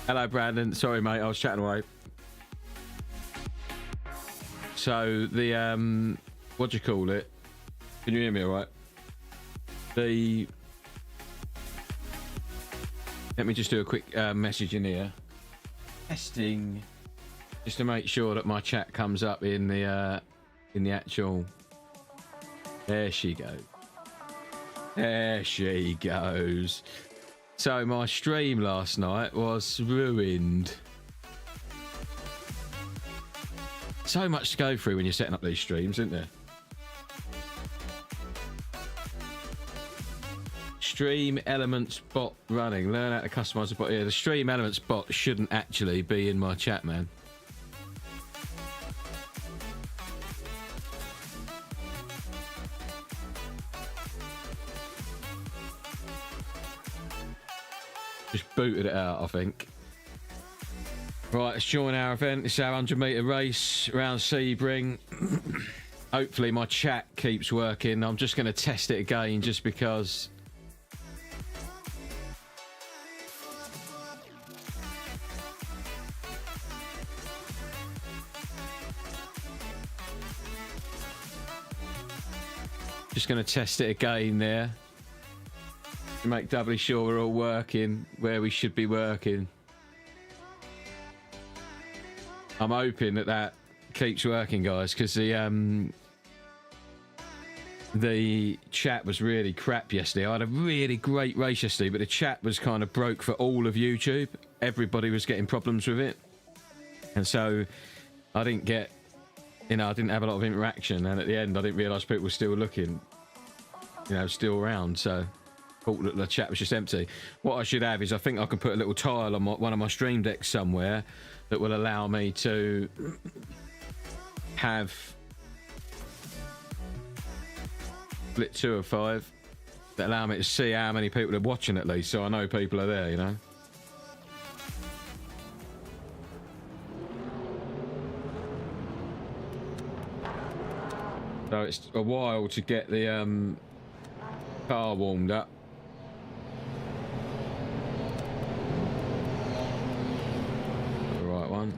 Hello, Brandon. Sorry, mate. I was chatting away. So the what do you call it? Can you hear me all right? Let me just do a quick message in here. Testing, just to make sure that my chat comes up in the actual. There she goes. There she goes. So my stream last night was ruined. So much to go through when you're setting up these streams, isn't there? Stream Elements bot running. Learn how to customize the bot. Yeah, the Stream Elements bot shouldn't actually be in my chat, man. Just booted it out, I think. Right, let's join our event. It's our 100-metre race around Sebring. Hopefully my chat keeps working. I'm just going to test it again just because. Just going to test it again there. To make doubly sure we're all working where we should be working. I'm hoping that keeps working, guys, because the chat was really crap yesterday. I had a really great race yesterday, but the chat was kind of broke for all of YouTube. Everybody was getting problems with it. And so I didn't get, I didn't have a lot of interaction. And at the end, I didn't realise people were still looking, still around. So thought that the chat was just empty. What I should have is I think I can put a little tile on one of my stream decks somewhere that will allow me to have split 2 of 5 that allow me to see how many people are watching at least, so I know people are there, So it's a while to get the car warmed up. One.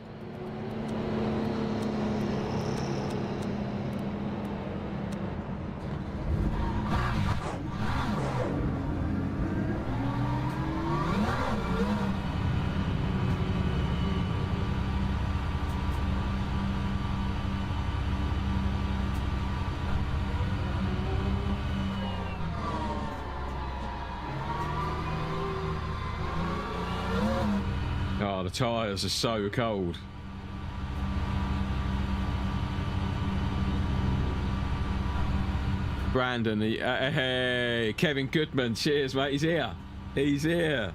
Oh, the tyres are so cold. Brandon, hey, Kevin Goodman, cheers, mate. He's here. He's here.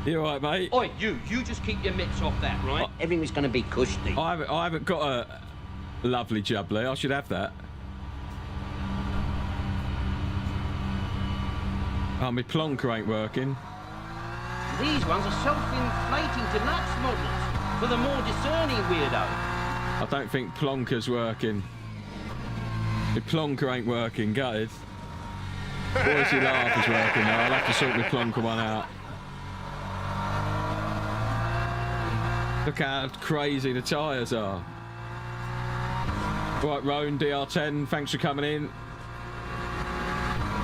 You all right, mate? Oi, you just keep your mitts off that, right? Everything's going to be cushy. I haven't got a lovely jubbly. I should have that. Oh, my plonker ain't working. These ones are self-inflating deluxe models for the more discerning weirdo. I don't think plonker's working. The plonker ain't working, gutted. Voicey laugh is working now. I'll have to sort my plonker one out. Look how crazy the tyres are. Right, Roan, DR10, thanks for coming in.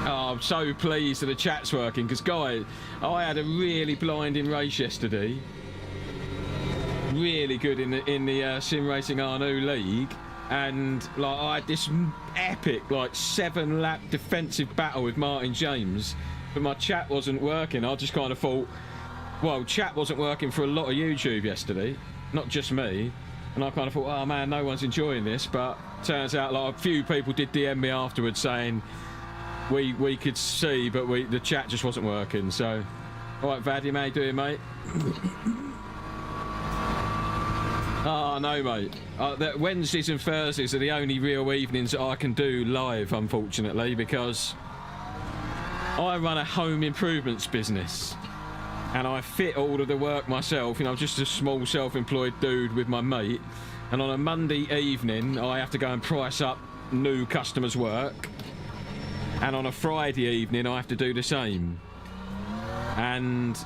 Oh, I'm so pleased that the chat's working because, guys, I had a really blinding race yesterday. Really good in the Sim Racing Arnu League, and I had this epic 7-lap defensive battle with Martin James, but my chat wasn't working. I just kind of thought, well, chat wasn't working for a lot of YouTube yesterday, not just me, and I kind of thought, oh man, no one's enjoying this. But turns out a few people did DM me afterwards saying we could see, but the chat just wasn't working. So, all right, Vadim, how you doing, mate? Oh, no, mate. Wednesdays and Thursdays are the only real evenings that I can do live, unfortunately, because I run a home improvements business and I fit all of the work myself. I'm just a small self-employed dude with my mate, and on a Monday evening I have to go and price up new customers' work, and on a Friday evening I have to do the same. And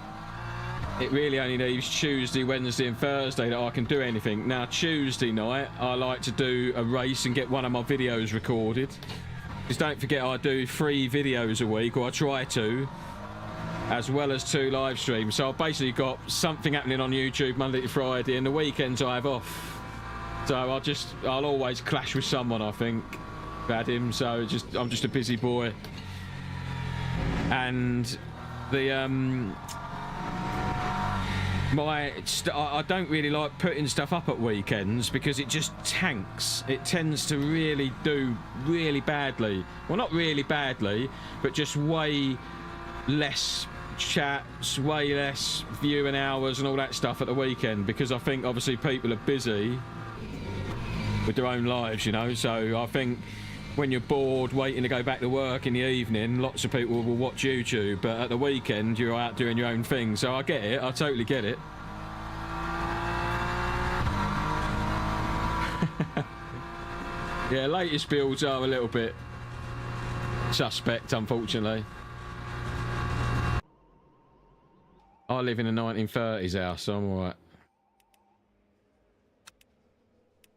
it really only leaves Tuesday, Wednesday and Thursday that I can do anything. Now, Tuesday night, I like to do a race and get one of my videos recorded. Because don't forget, I do 3 videos a week, or I try to, as well as 2 live streams. So I've basically got something happening on YouTube Monday to Friday, and the weekends I have off. So I'll always clash with someone, I think, Vadim. So I'm just a busy boy. And the I don't really like putting stuff up at weekends because it just tanks. It tends to really do really badly. Well, not really badly, but just way less chats, way less viewing hours and all that stuff at the weekend, because I think obviously people are busy with their own lives, you know. So I think when you're bored waiting to go back to work in the evening, lots of people will watch YouTube, but at the weekend you're out doing your own thing. So I get it, I totally get it. Yeah, latest builds are a little bit suspect, unfortunately. I live in a 1930s house, so I'm alright.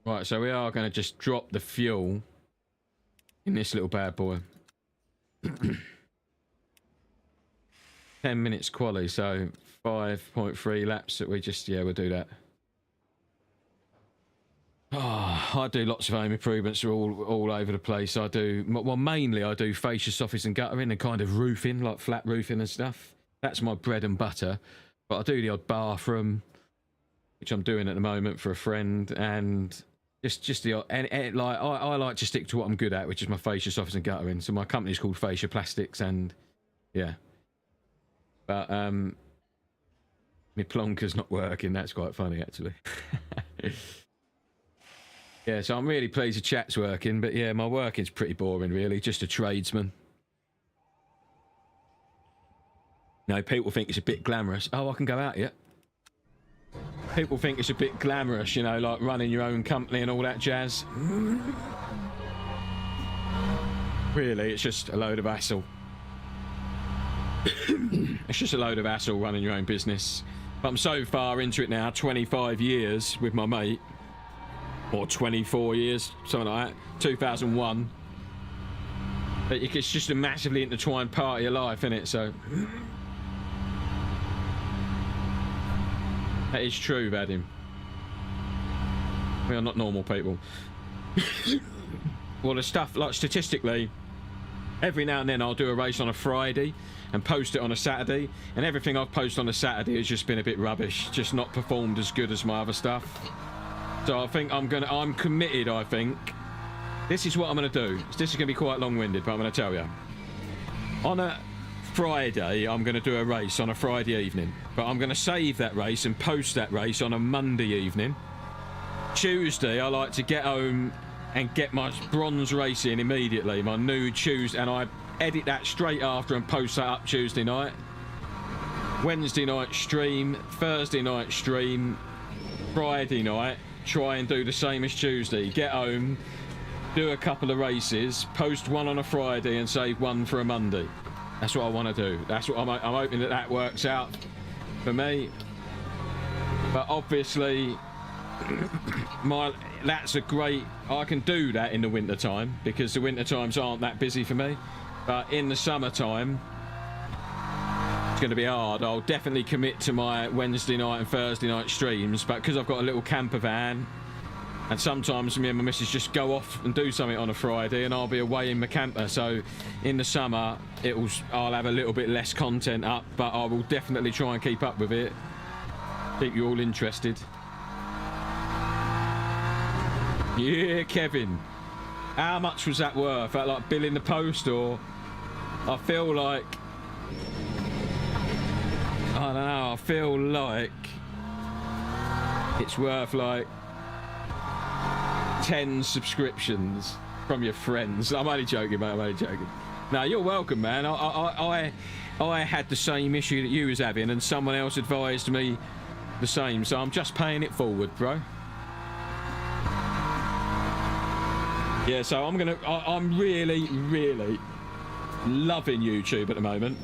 Right, so we are going to just drop the fuel in this little bad boy. 10 minutes quali, so 5.3 laps that we just, yeah, we'll do that. Oh, I do lots of home improvements all over the place. I do, well, mainly I do fascia, soffice and guttering and kind of roofing, like flat roofing and stuff. That's my bread and butter. But I do the odd bathroom, which I'm doing at the moment for a friend, and just the odd, and like I like to stick to what I'm good at, which is my fascia, soffice and guttering. So my company's called Fascia Plastics, and yeah. But my plonker's not working. That's quite funny, actually. Yeah, so I'm really pleased the chat's working, but yeah, my working's pretty boring, really. Just a tradesman. No, people think it's a bit glamorous. Oh, I can go out yet. People think it's a bit glamorous, you know, like running your own company and all that jazz. Really, it's just a load of hassle. It's just a load of hassle running your own business. But I'm so far into it now, 25 years with my mate. Or 24 years, something like that. 2001. But it's just a massively intertwined part of your life, isn't it? So that is true, Vadim. We are not normal people. Well, the stuff, like statistically, every now and then I'll do a race on a Friday and post it on a Saturday, and everything I've posted on a Saturday has just been a bit rubbish, just not performed as good as my other stuff. So I think I'm committed, I think. This is what I'm going to do. This is going to be quite long-winded, but I'm going to tell you. On a Friday, I'm going to do a race on a Friday evening. But I'm going to save that race and post that race on a Monday evening. Tuesday, I like to get home and get my bronze race in immediately. My new Tuesday. And I edit that straight after and post that up Tuesday night. Wednesday night stream. Thursday night stream. Friday night. Try and do the same as Tuesday. Get home, do a couple of races, post one on a Friday and save one for a Monday. That's what I want to do. That's what I'm hoping that works out for me. But obviously, that's a great. I can do that in the winter time because the winter times aren't that busy for me. But in the summertime, going to be hard. I'll definitely commit to my Wednesday night and Thursday night streams, but because I've got a little camper van and sometimes me and my missus just go off and do something on a Friday and I'll be away in my camper, so in the summer I'll have a little bit less content up, but I will definitely try and keep up with it, keep you all interested. Yeah, Kevin, how much was that worth? That like bill in the post, or I feel like I don't know, I feel like it's worth like 10 subscriptions from your friends. I'm only joking, mate, I'm only joking. No, you're welcome, man. I had the same issue that you was having and someone else advised me the same, so I'm just paying it forward, bro. Yeah, so I'm really, really loving YouTube at the moment.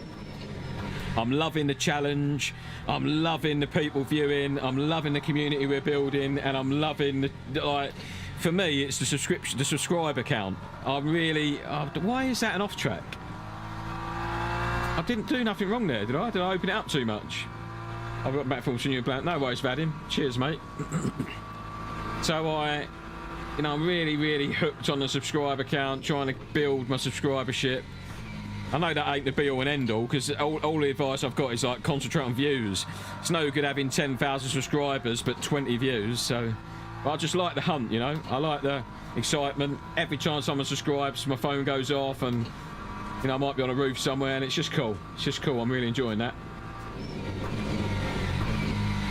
I'm loving the challenge. I'm loving the people viewing. I'm loving the community we're building, and I'm loving the like. For me, it's the subscriber count. I'm really. Why is that an off track? I didn't do nothing wrong there, did I? Did I open it up too much? I've got back from new plan. No worries, Vadim. Cheers, mate. So I'm really hooked on the subscriber count, trying to build my subscribership. I know that ain't the be all and end all, because all the advice I've got is like concentrate on views. It's no good having 10,000 subscribers but 20 views. So I just like the hunt, you know. I like the excitement. Every time someone subscribes, my phone goes off, and you know I might be on a roof somewhere, and it's just cool. It's just cool. I'm really enjoying that.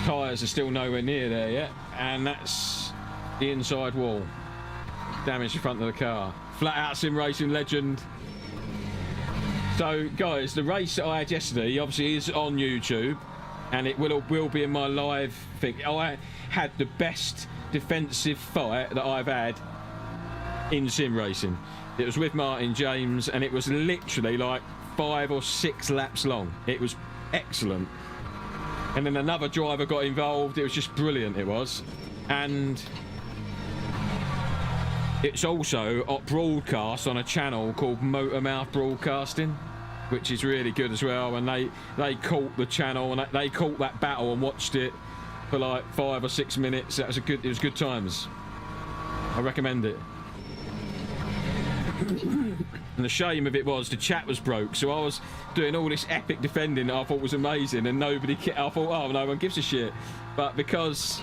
Tyres are still nowhere near there yet, and that's the inside wall. Damage the front of the car. Flat out sim racing legend. So guys, the race that I had yesterday obviously is on YouTube, and it will be in my live thing. I had the best defensive fight that I've had in sim racing. It was with Martin James, and it was literally like 5 or 6 laps long. It was excellent. And then another driver got involved. It was just brilliant, it was. And it's also broadcast on a channel called Motormouth Broadcasting, which is really good as well. And they caught the channel, and they caught that battle and watched it for like 5 or 6 minutes. It was good times. I recommend it. And the shame of it was the chat was broke, so I was doing all this epic defending that I thought was amazing, and I thought, oh, no one gives a shit. But because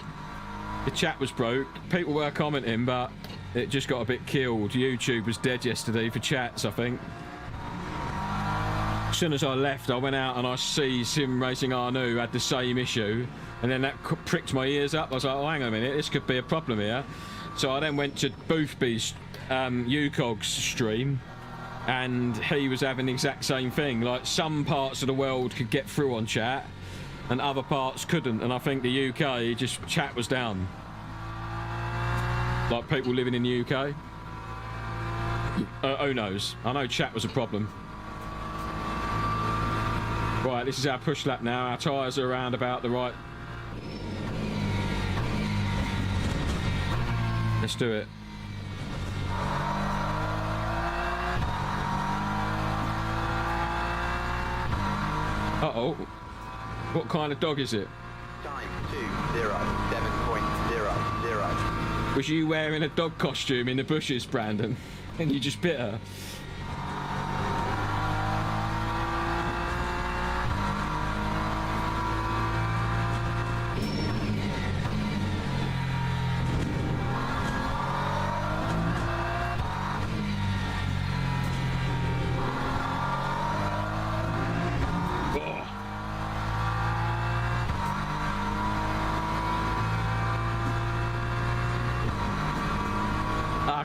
the chat was broke, people were commenting, but it just got a bit killed. YouTube was dead yesterday for chats, I think. As soon as I left, I went out and I see Sim Racing Arnu had the same issue, and then that pricked my ears up. I was like, oh, hang on a minute, this could be a problem here. So I then went to Boothby's UCOG's stream, and he was having the exact same thing. Like, some parts of the world could get through on chat and other parts couldn't, and I think the UK, just chat was down. Like people living in the UK. Who knows? I know chat was a problem. Right, this is our push lap now. Our tyres are around about the right. Let's do it. Uh-oh. What kind of dog is it? Time 2:07.00. Was you wearing a dog costume in the bushes, Brandon? And you just bit her?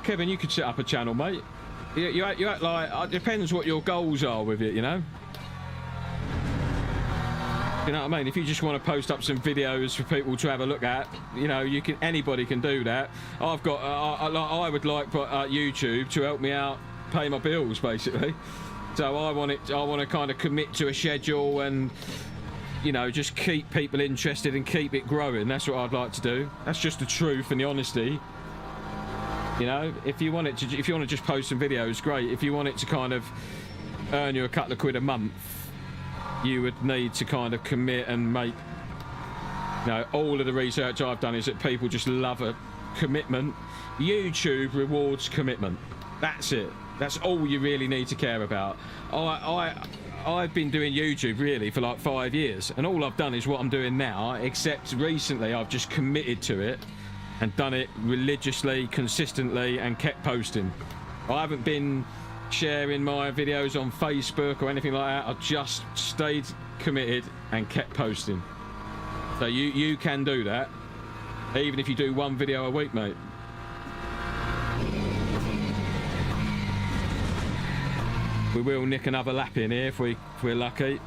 Kevin, you could set up a channel, mate. You act like it depends what your goals are with it, you know. You know what I mean? If you just want to post up some videos for people to have a look at, you know, anybody can do that. I've got I would like YouTube to help me out, pay my bills, basically. So I want to kind of commit to a schedule and, you know, just keep people interested and keep it growing. That's what I'd like to do. That's just the truth and the honesty. You know, if you want to just post some videos, great. If you want it to kind of earn you a couple of quid a month, you would need to kind of commit and make. You know, all of the research I've done is that people just love a commitment. YouTube rewards commitment. That's it. That's all you really need to care about. I've been doing YouTube really for like 5 years, and all I've done is what I'm doing now, except recently I've just committed to it and done it religiously, consistently, and kept posting. I haven't been sharing my videos on Facebook or anything like that. I've just stayed committed and kept posting. So you can do that, even if you do one video a week, mate. We will nick another lap in here if we're lucky.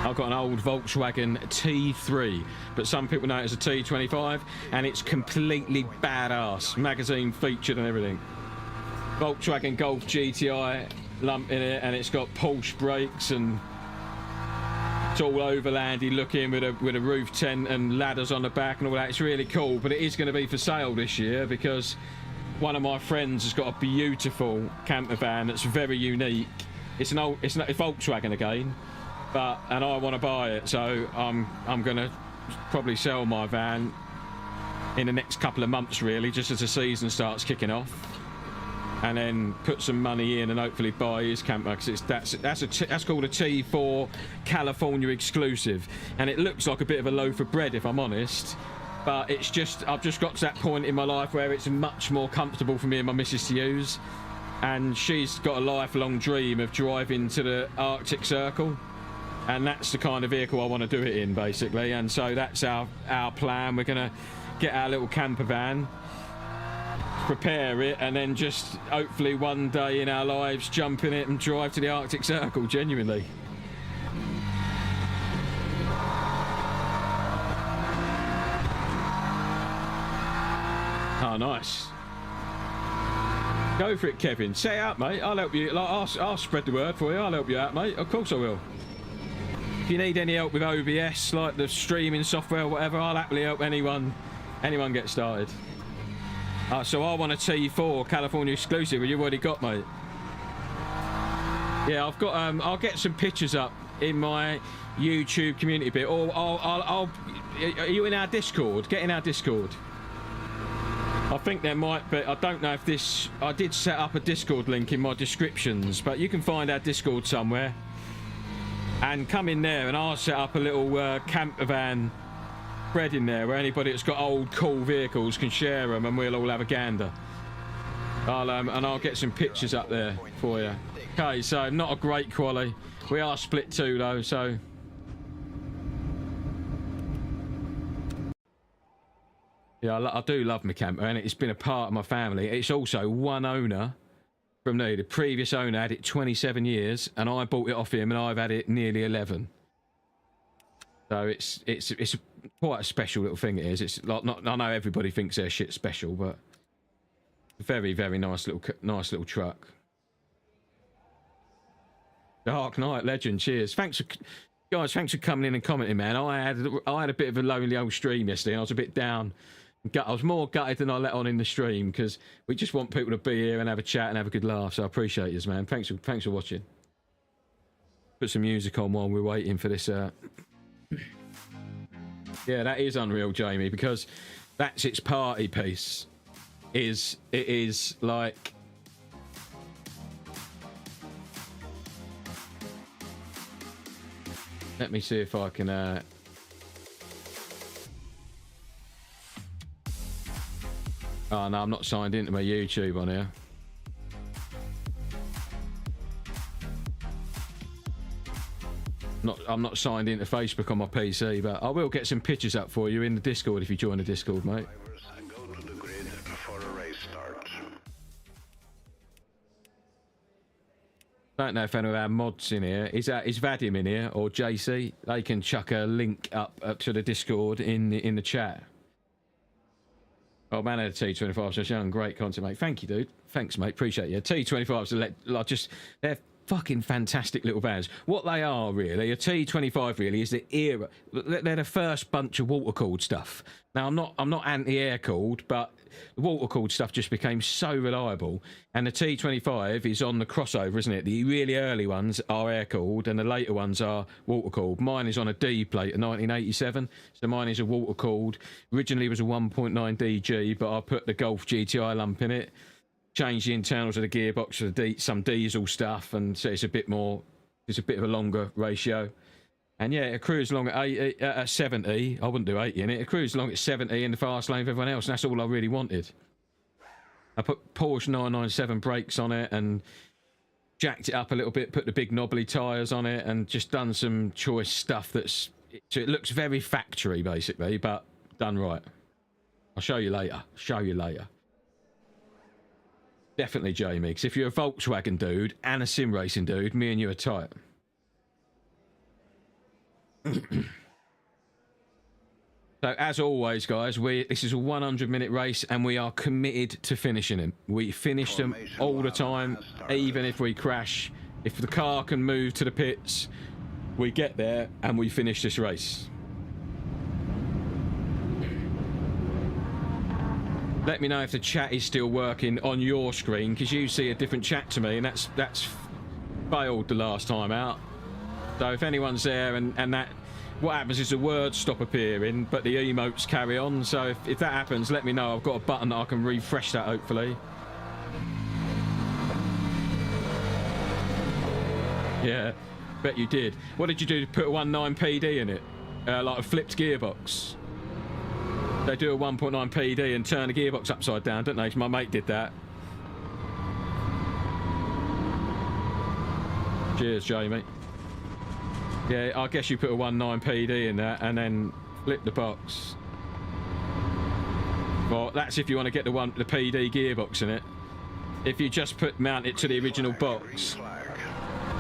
I've got an old Volkswagen T3, but some people know it as a T25, and it's completely badass. Magazine featured and everything. Volkswagen Golf GTI lump in it, and it's got Porsche brakes, and it's all overlandy looking with a roof tent and ladders on the back and all that. It's really cool, but it is going to be for sale this year because one of my friends has got a beautiful camper van that's very unique. It's not a Volkswagen again, and I want to buy it, so I'm going to probably sell my van in the next couple of months, really, just as the season starts kicking off, and then put some money in and hopefully buy his camper, because that's called a T4 California exclusive, and it looks like a bit of a loaf of bread, if I'm honest, but it's just, I've just got to that point in my life where it's much more comfortable for me and my missus to use, and she's got a lifelong dream of driving to the Arctic Circle, and that's the kind of vehicle I want to do it in, basically. And so that's our plan. We're gonna get our little camper van, prepare it, and then just hopefully one day in our lives jump in it and drive to the Arctic Circle, genuinely. Oh, nice. Go for it, Kevin. Set it up, mate. I'll help you. I'll spread the word for you. I'll help you out, mate. Of course I will. If you need any help with OBS, like the streaming software or whatever, I'll happily help anyone get started. So I want a T4 California exclusive, but you've already got, mate. Yeah, I've got. I'll get some pictures up in my YouTube community bit, or I'll. Are you in our Discord? Get in our Discord. I think there might be. I don't know if this. I did set up a Discord link in my descriptions, but you can find our Discord somewhere. And come in there, and I'll set up a little camper van thread in there where anybody that's got old cool vehicles can share them, and we'll all have a gander. I'll get some pictures up there for you. Okay, so not a great quality. We are split two though, so. Yeah, I do love my camper, and it's been a part of my family. It's also one owner. From the previous owner had it 27 years, and I bought it off him, and I've had it nearly 11. So it's quite a special little thing. It is. It's like, not. I know everybody thinks they're shit special, but very, very nice little truck. Dark Knight legend. Cheers. Thanks for coming in and commenting, man. I had a bit of a lonely old stream yesterday, and I was a bit down. I was more gutted than I let on in the stream, because we just want people to be here and have a chat and have a good laugh. So I appreciate you, man. Thanks for watching. Put some music on while we're waiting for this. Yeah, that is unreal, Jamie, because that's its party piece. It is like. Let me see if I can. Oh no, I'm not signed into my YouTube on here. I'm not signed into Facebook on my PC, but I will get some pictures up for you in the Discord if you join the Discord, mate. Go to the grid before a race starts. Don't know if any of our mods in here is Vadim in here or JC. They can chuck a link up to the Discord in the chat. Oh man, I had a T25 so young. Great content, mate. Thank you, dude. Thanks, mate. Appreciate you. T25s are just, they're fucking fantastic little vans. What they are, really, a T25 really is the era. They're the first bunch of water-cooled stuff. Now, I'm not anti-air-cooled, but the water-cooled stuff just became so reliable. And the T25 is on the crossover, isn't it? The really early ones are air-cooled, and the later ones are water-cooled. Mine is on a D plate, a 1987, so mine is a water-cooled. Originally, it was a 1.9 DG, but I put the Golf GTI lump in it. Change the internals of the gearbox for some diesel stuff, and so it's a bit of a longer ratio. And yeah, it cruised along at 70. I wouldn't do 80 in it. It cruised along at 70 in the fast lane of everyone else, and that's all I really wanted. I put Porsche 997 brakes on it and jacked it up a little bit, put the big knobbly tyres on it, and just done some choice stuff so it looks very factory, basically, but done right. I'll show you later. Definitely, Jamie, because if you're a Volkswagen dude and a sim racing dude, me and you are tight. So as always, guys, this is a 100-minute race, and we are committed to finishing them. We finish them all the time, even if we crash. If the car can move to the pits, we get there and we finish this race. Let me know if the chat is still working on your screen, because you see a different chat to me, and that's failed the last time out. So if anyone's there and that, what happens is the words stop appearing, but the emotes carry on. So if that happens, let me know. I've got a button that I can refresh that, hopefully. Yeah, bet you did. What did you do to put a 1.9 PD in it? Like a flipped gearbox. They do a 1.9 PD and turn the gearbox upside down, don't they? My mate did that. Cheers, Jamie. Yeah, I guess you put a 1.9 PD in that and then flip the box. Well, that's if you want to get the PD gearbox in it. If you just mount it to the original box.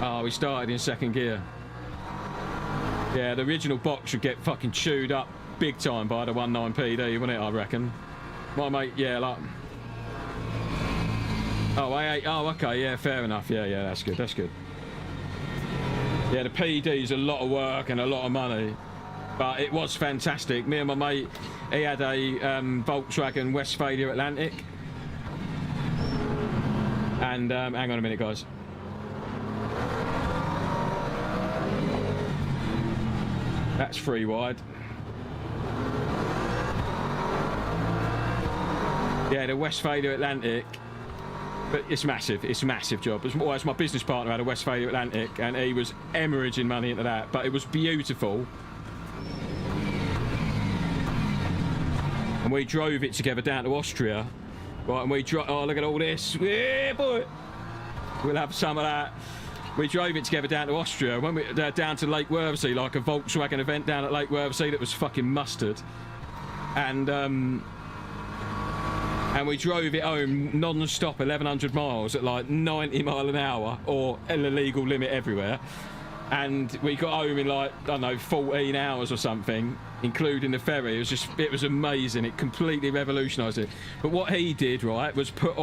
Oh, we started in second gear. Yeah, the original box would get fucking chewed up big time by the 1.9 PD, wouldn't it, I reckon? My mate, yeah, like... Oh, okay, yeah, fair enough. Yeah, that's good, that's good. Yeah, the PD's a lot of work and a lot of money, but it was fantastic. Me and my mate, he had a Volkswagen Westphalia Atlantic. And, hang on a minute, guys. That's 3 wide. Yeah, the Westphalia Atlantic. But it's massive. It's a massive job. It's my business partner had a Westphalia Atlantic, and he was hemorrhaging money into that. But it was beautiful. And we drove it together down to Austria. Right, and we drove... Oh, look at all this. Yeah, boy. We'll have some of that. We drove it together down to Austria. When we down to Lake Wörthersee, like a Volkswagen event down at Lake Wörthersee that was fucking mustard. And we drove it home non-stop 1,100 miles at like 90 mile an hour, or an illegal limit everywhere. And we got home in like, I don't know, 14 hours or something, including the ferry. It was amazing. It completely revolutionised it. But what he did, right, was put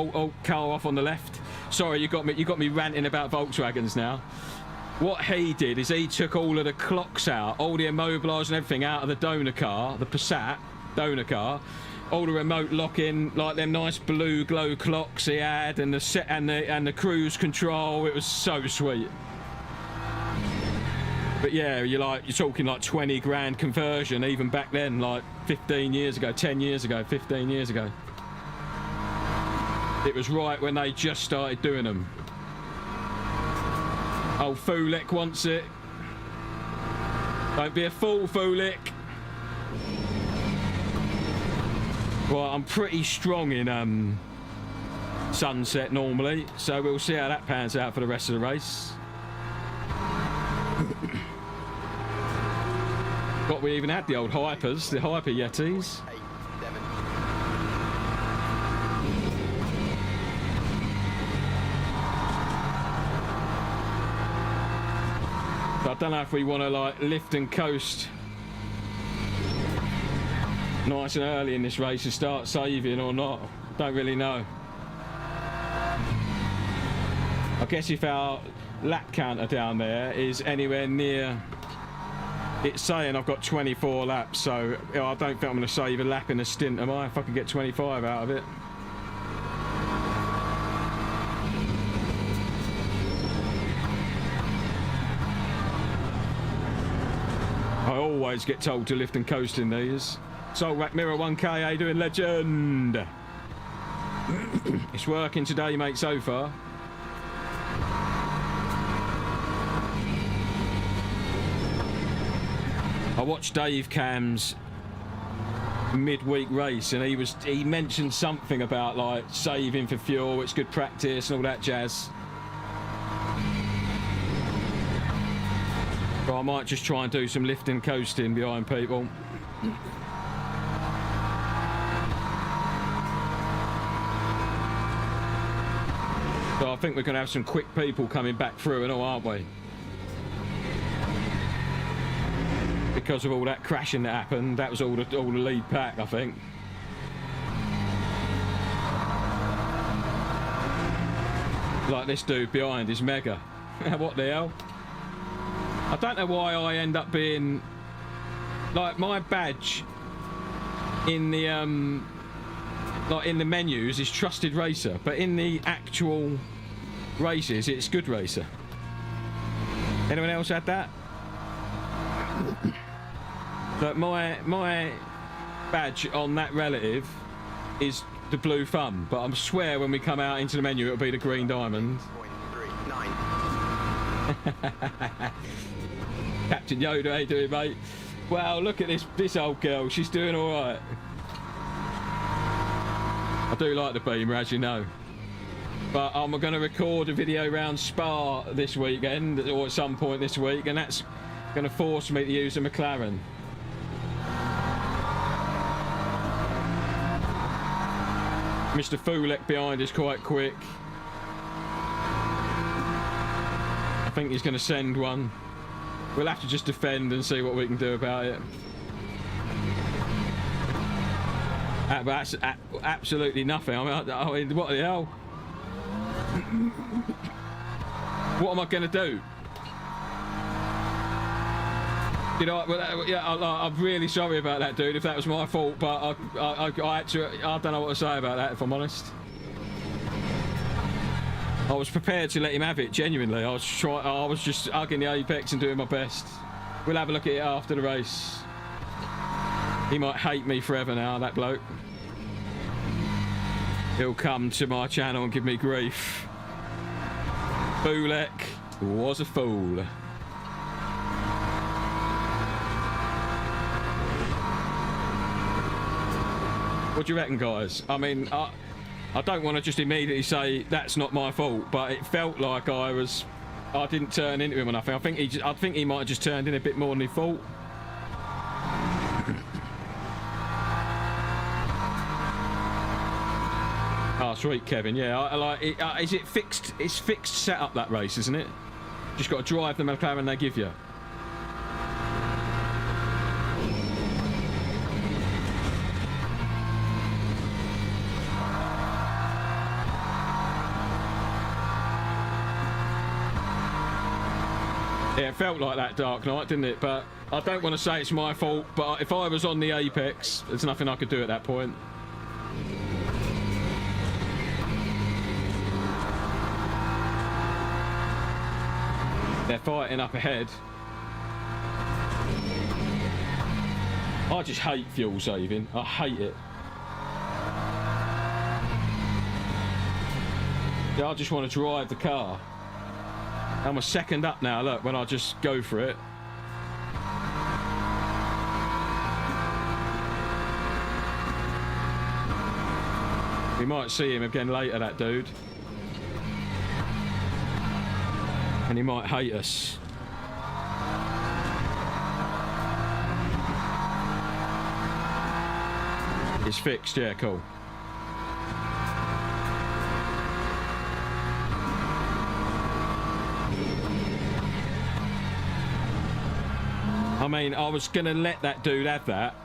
car off on the left. Sorry, you got me ranting about Volkswagens now. What he did is he took all of the clocks out, all the immobilisers and everything out of the donor car, the Passat donor car. All the remote locking, like them nice blue glow clocks he had, and the set and the cruise control. It was so sweet. But yeah, you're talking like 20 grand conversion even back then, like 15 years ago, 10 years ago, 15 years ago. It was right when they just started doing them. Oh, Fulek wants it. Don't be a fool, Fulek. Well, I'm pretty strong in sunset normally, so we'll see how that pans out for the rest of the race. But we even had the old Hypers, the Hyper Yetis. So I don't know if we want to like lift and coast nice and early in this race and start saving or not. Don't really know. I guess if our lap counter down there is anywhere near, it's saying I've got 24 laps, so I don't think I'm going to save a lap in a stint, am I? If I can get 25 out of it. I always get told to lift and coast in these. So Rack Mirror 1K, how you doing, legend? It's working today, mate, so far. I watched Dave Cam's midweek race, and he mentioned something about like saving for fuel, it's good practice and all that jazz. But I might just try and do some lifting coasting behind people. So I think we're going to have some quick people coming back through and all, aren't we? because of all that crashing that happened. That was all the lead pack, I think. Like this dude behind is mega. What the hell? I don't know why I end up being like my badge in the like in the menus is trusted racer, but in the actual races it's good racer. Anyone else had that? But my badge on that relative is the blue thumb, but I swear when we come out into the menu it'll be the green diamond. Captain Yoda, how you doing, mate? Wow, look at this old girl, she's doing alright. I do like the Beamer, as you know. But I'm going to record a video around Spa this weekend, or at some point this week, and that's going to force me to use a McLaren. Mr. Fulek behind is quite quick. I think he's going to send one. We'll have to just defend and see what we can do about it. That's absolutely nothing. I mean, what the hell? What am I going to do? You know, I'm really sorry about that, dude, if that was my fault, but I don't know what to say about that, if I'm honest. I was prepared to let him have it, genuinely. I was just hugging the apex and doing my best. We'll have a look at it after the race. He might hate me forever now, that bloke. He'll come to my channel and give me grief. Fulek was a fool. What do you reckon, guys? I mean, I don't want to just immediately say that's not my fault, but it felt like I didn't turn into him enough. I think he might have just turned in a bit more than he thought. Oh, sweet, Kevin. Yeah, I like it. Is it fixed? It's fixed setup, that race, isn't it? Just got to drive the McLaren they give you. Yeah, it felt like that Dark Knight, didn't it? But I don't want to say it's my fault, but if I was on the apex, there's nothing I could do at that point. They're fighting up ahead. I just hate fuel saving. I hate it. Yeah, I just want to drive the car. I'm a second up now, look, when I just go for it. We might see him again later, that dude. And he might hate us. It's fixed, yeah, cool. I mean, I was going to let that dude have that.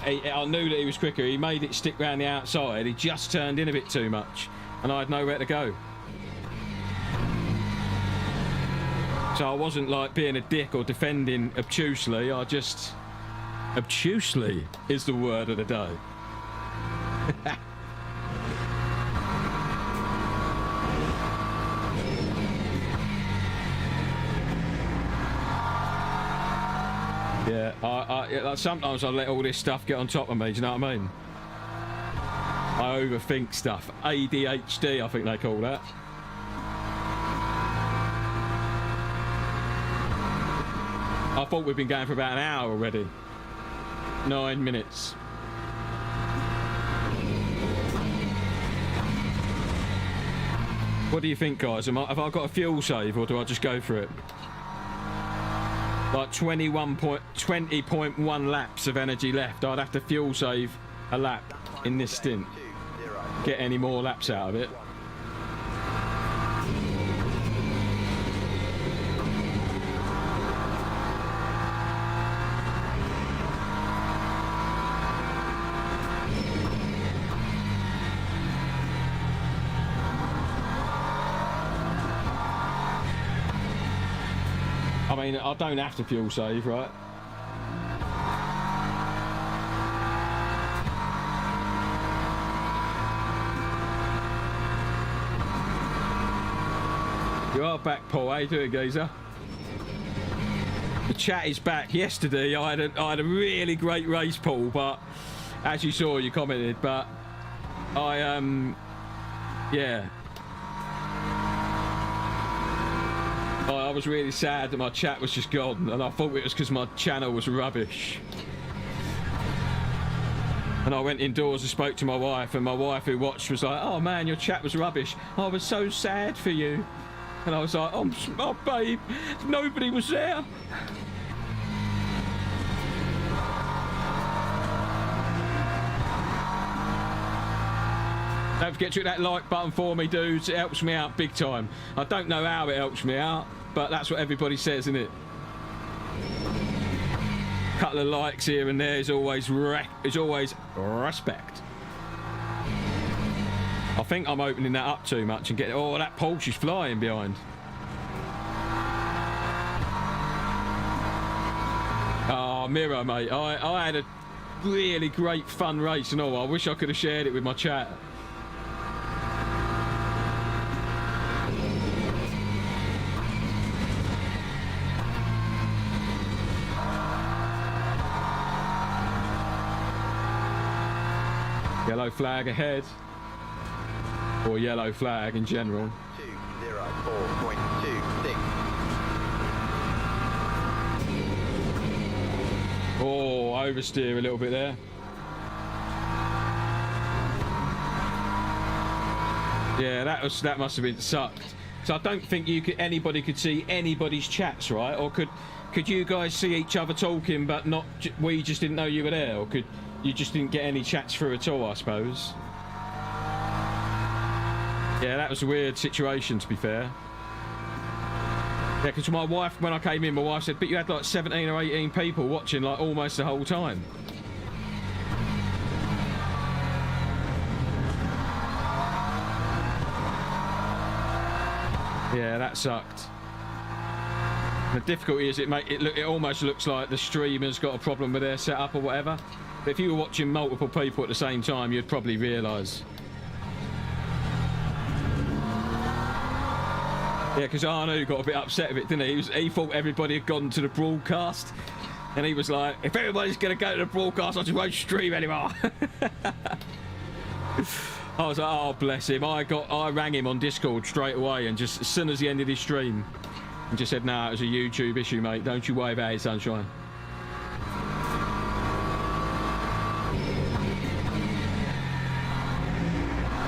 I knew that he was quicker. He made it stick round the outside. He just turned in a bit too much. And I had nowhere to go. So I wasn't like being a dick or defending obtusely. I just... Obtusely is the word of the day. Yeah, sometimes I let all this stuff get on top of me, do you know what I mean? I overthink stuff. ADHD, I think they call that. I thought we'd been going for about an hour already. 9 minutes. What do you think, guys? Have I got a fuel save, or do I just go for it? Like 20.1 laps of energy left. I'd have to fuel save a lap in this stint. Get any more laps out of it. mean, I don't have to fuel save, right? You are back, Paul. How you doing, geezer? The chat is back. Yesterday, I had a really great race, Paul, but as you saw, you commented, but yeah. I was really sad that my chat was just gone, and I thought it was because my channel was rubbish. And I went indoors and spoke to my wife, and my wife who watched was like, "Oh man, your chat was rubbish. I was so sad for you." And I was like, "Oh babe, nobody was there." Don't forget to hit that like button for me, dudes. It helps me out big time. I don't know how it helps me out, but that's what everybody says, isn't it? A couple of likes here and there is always respect. I think I'm opening that up too much and getting... Oh, that Porsche is flying behind. Oh, Miro, mate. I had a really great fun race and all. I wish I could have shared it with my chat. Yellow flag ahead. Or yellow flag in general. 204.26. Oh, oversteer a little bit there. Yeah, that must have been sucked. So I don't think anybody could see anybody's chats, right? Or could you guys see each other talking, but not we just didn't know you were there, or could you just didn't get any chats through at all, I suppose? Yeah, that was a weird situation, to be fair. Yeah, because my wife, when I came in, my wife said, "But you had like 17 or 18 people watching like almost the whole time." Yeah, that sucked. The difficulty is it almost looks like the streamer's got a problem with their setup or whatever. But if you were watching multiple people at the same time, you'd probably realise. Yeah, because Arno got a bit upset with it, didn't he? He thought everybody had gone to the broadcast. And he was like, "If everybody's going to go to the broadcast, I just won't stream anymore." I was like, "Oh, bless him." I rang him on Discord straight away, and just as soon as he ended his stream, and just said, "No, it was a YouTube issue, mate. Don't you worry about it, sunshine."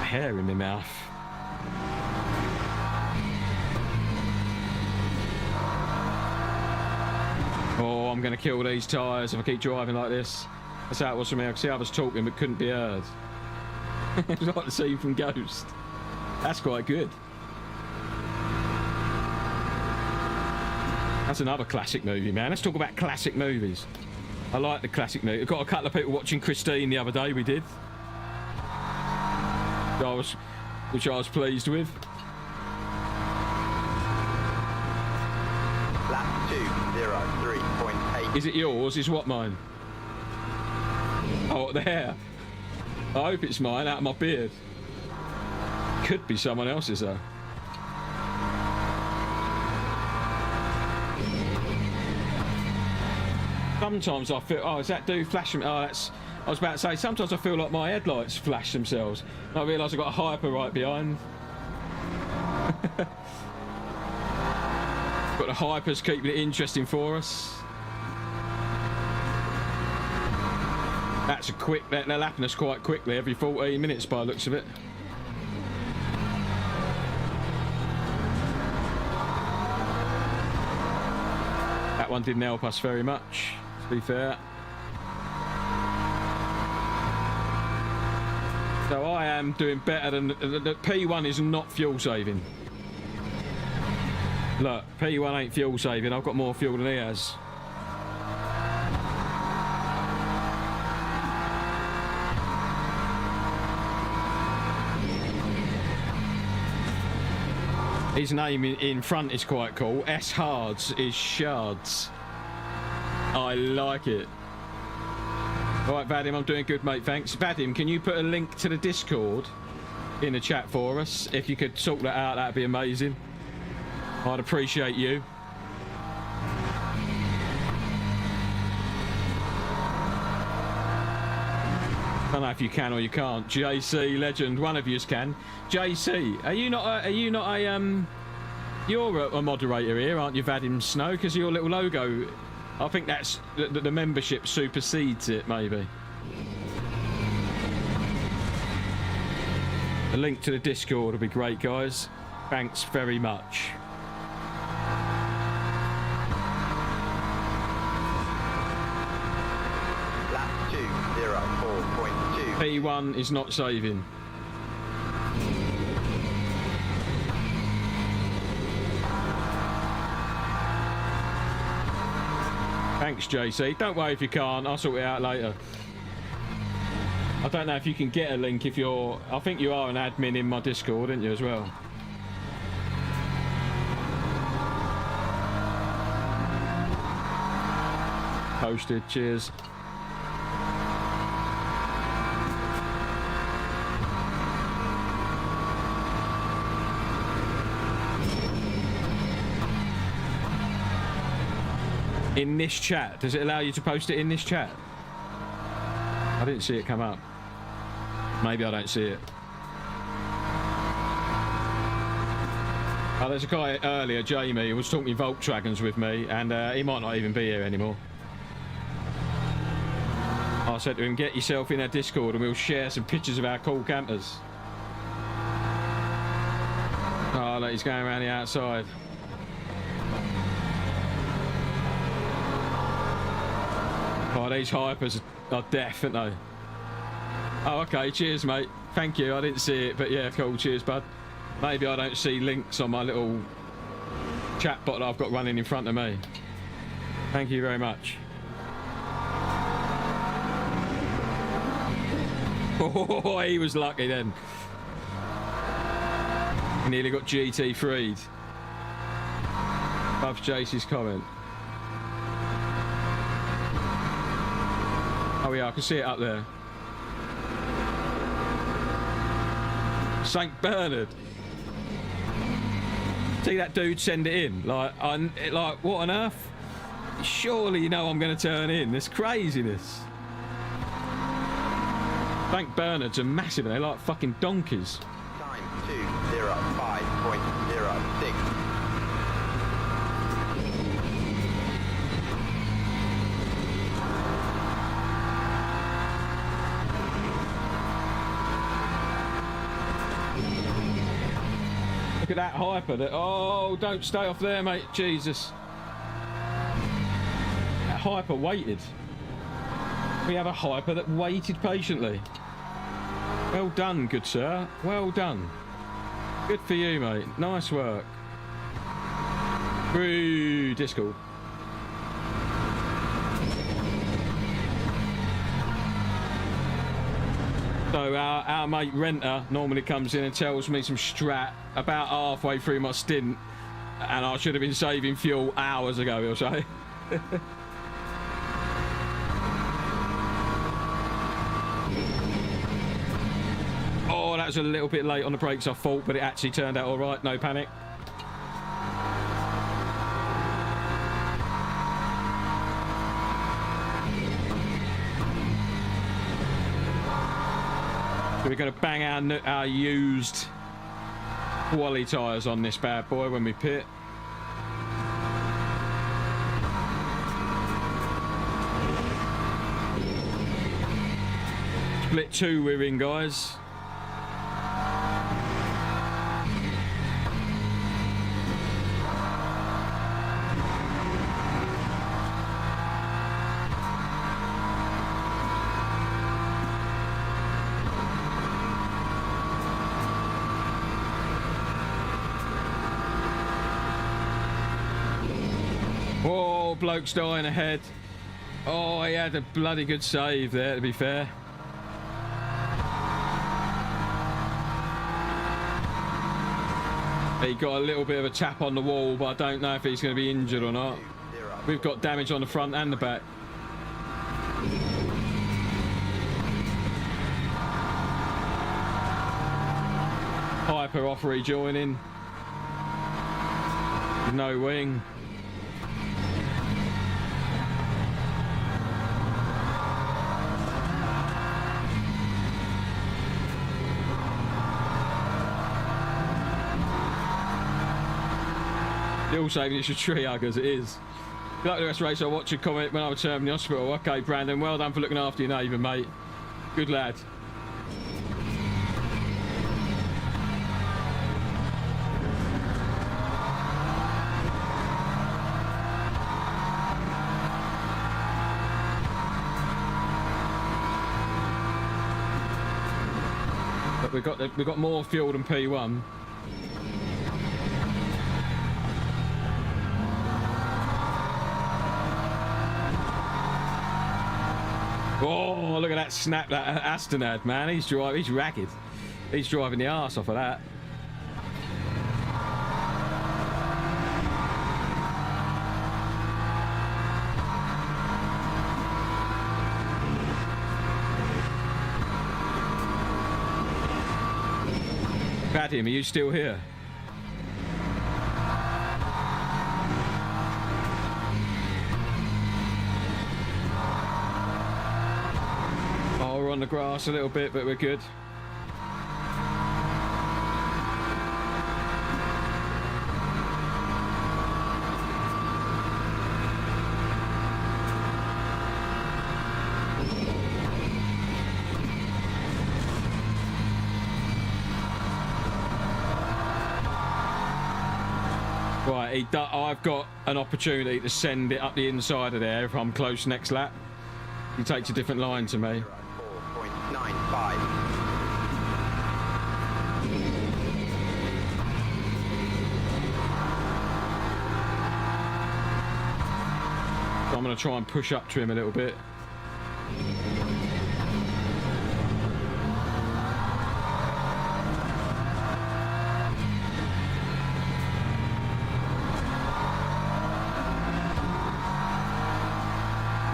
Hair in my mouth. Oh, I'm going to kill these tyres if I keep driving like this. That's how it was for me. I could see I was talking but couldn't be heard. It was like the scene from Ghost. That's quite good. That's another classic movie, man. Let's talk about classic movies. I like the classic movie. I've got a couple of people watching Christine the other day, we did. Which I was pleased with. Lap 203.8. Is it yours? Is what mine? Oh, the hair. I hope it's mine, out of my beard. Could be someone else's though. Sometimes I feel... Oh, is that dude flashing? Oh, that's... I was about to say, sometimes I feel like my headlights flash themselves. And I realise I've got a hyper right behind. But the hyper's keeping it interesting for us. That's a quick... They're lapping us quite quickly, every 14 minutes by the looks of it. That one didn't help us very much, to be fair. So I am doing better than... The P1 is not fuel saving. Look, P1 ain't fuel saving. I've got more fuel than he has. His name in front is quite cool. S Hards is Shards. I like it. All right, Vadim, I'm doing good, mate. Thanks. Vadim, can you put a link to the Discord in the chat for us? If you could sort that out, that'd be amazing. I'd appreciate you. I don't know if you can or you can't. JC Legend, one of yous can. JC, are you not a you're a moderator here, aren't you, Vadim Snow? Because your little logo, I think that's the membership supersedes it, maybe. A link to the Discord would be great, guys. Thanks very much. Lap 204.2. P1 is not saving. Thanks, JC. Don't worry if you can't. I'll sort it out later. I don't know if you can get a link if you're... I think you are an admin in my Discord, aren't you, as well? Posted. Cheers. In this chat. Does it allow you to post it in this chat? I didn't see it come up. Maybe I don't see it. Oh, there's a guy earlier, Jamie, who was talking Volkswagens with me, and he might not even be here anymore. I said to him, get yourself in our Discord and we'll share some pictures of our cool campers. Oh, look, he's going around the outside. Oh, these hypers are deaf, aren't they? Oh, okay, cheers, mate. Thank you, I didn't see it, but yeah, cool, cheers, bud. Maybe I don't see links on my little chat bot that I've got running in front of me. Thank you very much. Oh, he was lucky then. He nearly got GT3'd. Loves Jace's comment. Oh yeah, I can see it up there. St. Bernard. See that dude send it in? Like, what on earth? Surely you know I'm going to turn in. This craziness. St. Bernards are massive. They're like fucking donkeys. Time 205.06. Look at that hyper. Oh, don't stay off there, mate. Jesus. That hyper waited. We have a hyper that waited patiently. Well done, good sir. Well done. Good for you, mate. Nice work. Woo, Discord. So our mate Renter normally comes in and tells me some strat about halfway through my stint, and I should have been saving fuel hours ago, he'll say. Oh, that was a little bit late on the brakes, I thought, but it actually turned out all right. No panic. We're going to bang our used quality tyres on this bad boy when we pit. Split 2 we're in, guys. Oh, bloke's dying ahead. Oh, he had a bloody good save there, to be fair. He got a little bit of a tap on the wall, but I don't know if he's going to be injured or not. We've got damage on the front and the back. Hyper off rejoining. No wing. Still saying it's a tree hug as it is. Good luck with the rest of the race. I'll watch your comment when I return from the hospital. Okay, Brandon, well done for looking after your neighbour, mate. Good lad. But we've got more fuel than P1. Oh, look at that snap that Aston had, man. He's ragged. He's driving the arse off of that. Vadim, are you still here? On the grass a little bit, but we're good. Right, I've got an opportunity to send it up the inside of there if I'm close next lap. He takes a different line to me. 4.95. I'm going to try and push up to him a little bit.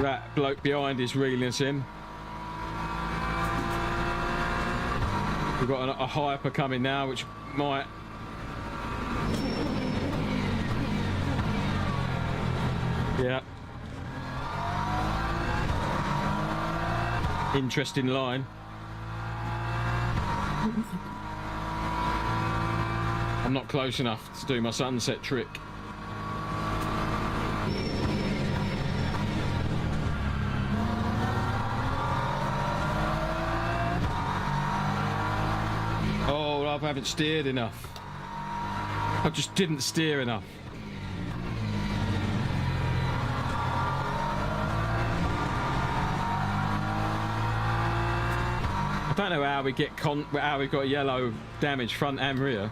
That bloke behind is reeling us in. We've got a hyper coming now, which might... Yeah. Interesting line. I'm not close enough to do my sunset trick. I haven't steered enough. I just didn't steer enough. I don't know how we get how we got yellow damage front and rear.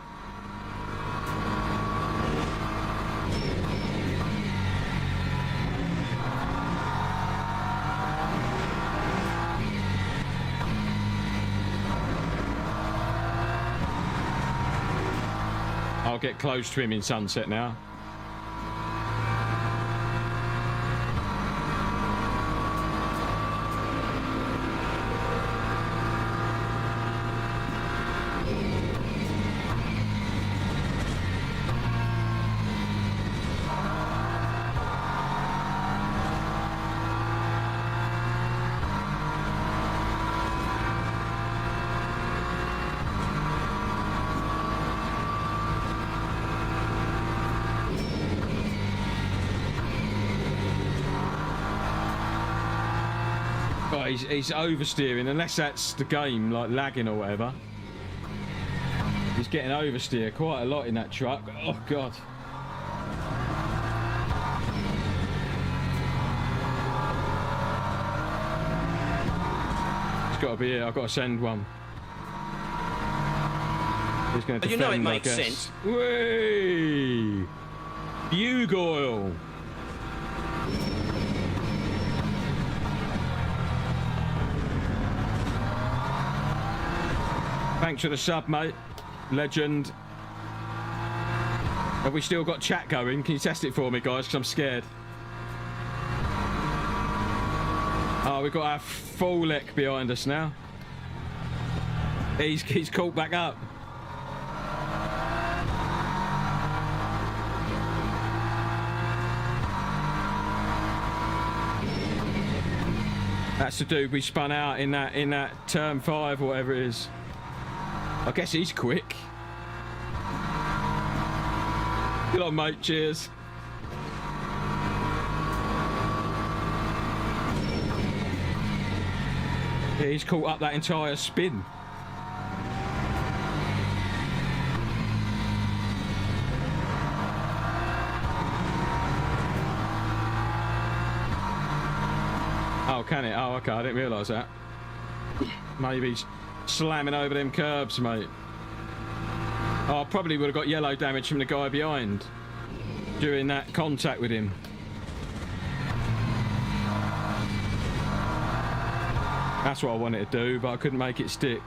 I'll get close to him in sunset now. He's oversteering, unless that's the game, like lagging or whatever. He's getting oversteer quite a lot in that truck. Oh god. It's got to be it. I've got to send one. He's going to defend, You know it makes I guess. sense. Whee! Bugoyle. Thanks for the sub, mate. Legend. Have we still got chat going? Can you test it for me, guys? Because I'm scared. Oh, we've got our full lick behind us now. He's caught back up. That's the dude we spun out in that turn 5 or whatever it is. I guess he's quick. Good on, mate. Cheers. Yeah, he's caught up that entire spin. Oh, can it? Oh, okay. I didn't realise that. Maybe he's slamming over them curbs, mate. Oh, I probably would have got yellow damage from the guy behind during that contact with him. That's what I wanted to do, but I couldn't make it stick.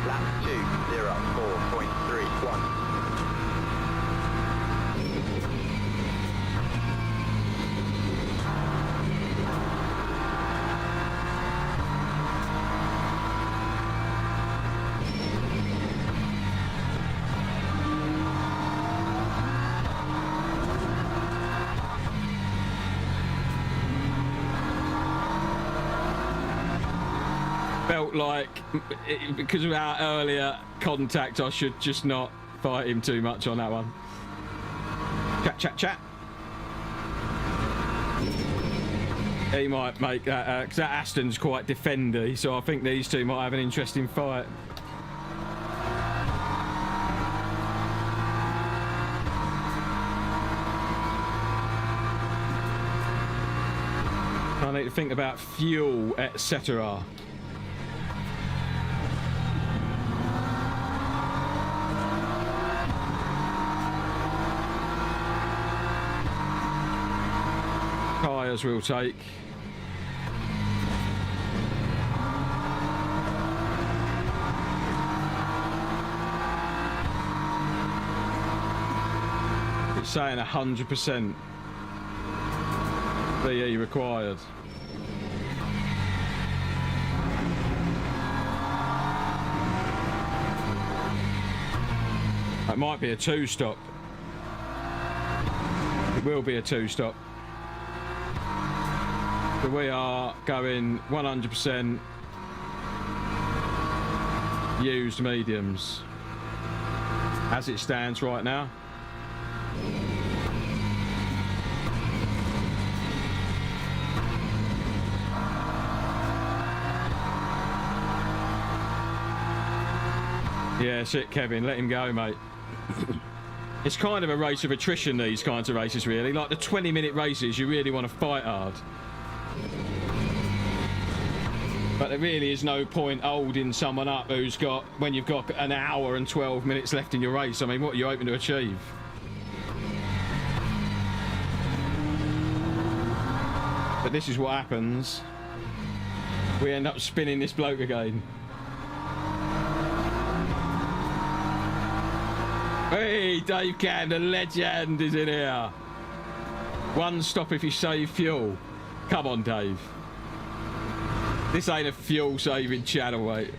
Lap 2, 04.31. Felt like, because of our earlier contact, I should just not fight him too much on that one. Chat, chat, chat. He might make that, because that Aston's quite defendy, so I think these two might have an interesting fight. I need to think about fuel, etc. Tyres we'll take. It's saying 100% VE required. It might be a 2-stop. It will be a 2-stop. So we are going 100% used mediums as it stands right now. Yeah, shit, Kevin, let him go, mate. It's kind of a race of attrition, these kinds of races, really. Like the 20-minute races, you really want to fight hard. But there really is no point holding someone up who's got, when you've got an hour and 12 minutes left in your race. I mean, what are you hoping to achieve? But this is what happens. We end up spinning this bloke again. Hey, Dave Can, the legend, is in here. One stop if you save fuel. Come on, Dave. This ain't a fuel-saving channel, mate.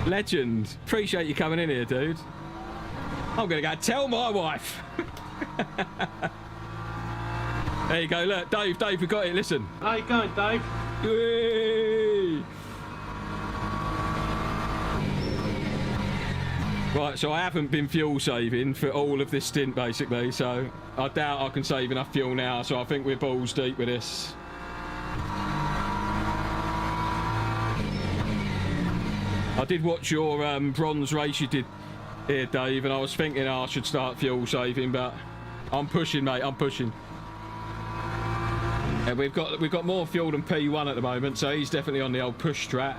Legend. Appreciate you coming in here, dude. I'm going to go tell my wife. There you go, look. Dave, we got it. Listen. How you going, Dave? Whee! Right, so I haven't been fuel saving for all of this stint, basically, so I doubt I can save enough fuel now, so I think we're balls deep with this. I did watch your bronze race you did here, Dave, and I was thinking I should start fuel saving, but I'm pushing, mate. I'm pushing. And we've got more fuel than P1 at the moment, so he's definitely on the old push strat.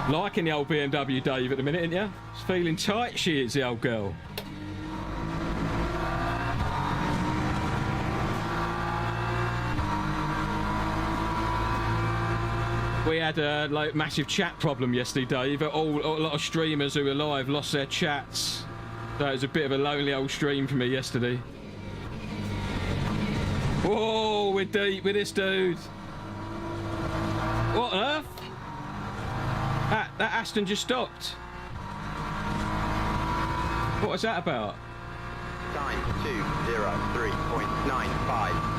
Liking the old BMW, Dave, at the minute, ain't you? It's feeling tight, she is, the old girl. We had a like massive chat problem yesterday, Dave. A lot of streamers who were live lost their chats. So it was a bit of a lonely old stream for me yesterday. Whoa, we're deep with this dude. What on earth? That Aston just stopped. What was that about? Time 2:03.95.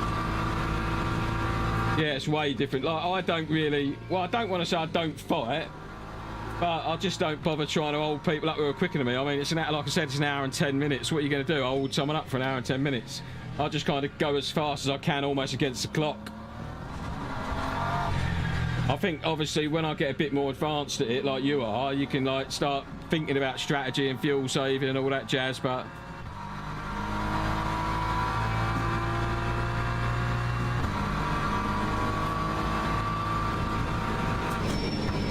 Yeah, it's way different. Like, I don't really... Well, I don't want to say I don't fight, but I just don't bother trying to hold people up who are quicker than me. I mean, it's an hour, like I said, it's an hour and 10 minutes. What are you going to do? Hold someone up for an hour and 10 minutes? I just kind of go as fast as I can, almost against the clock. I think, obviously, when I get a bit more advanced at it, like you are, you can, like, start thinking about strategy and fuel saving and all that jazz, but...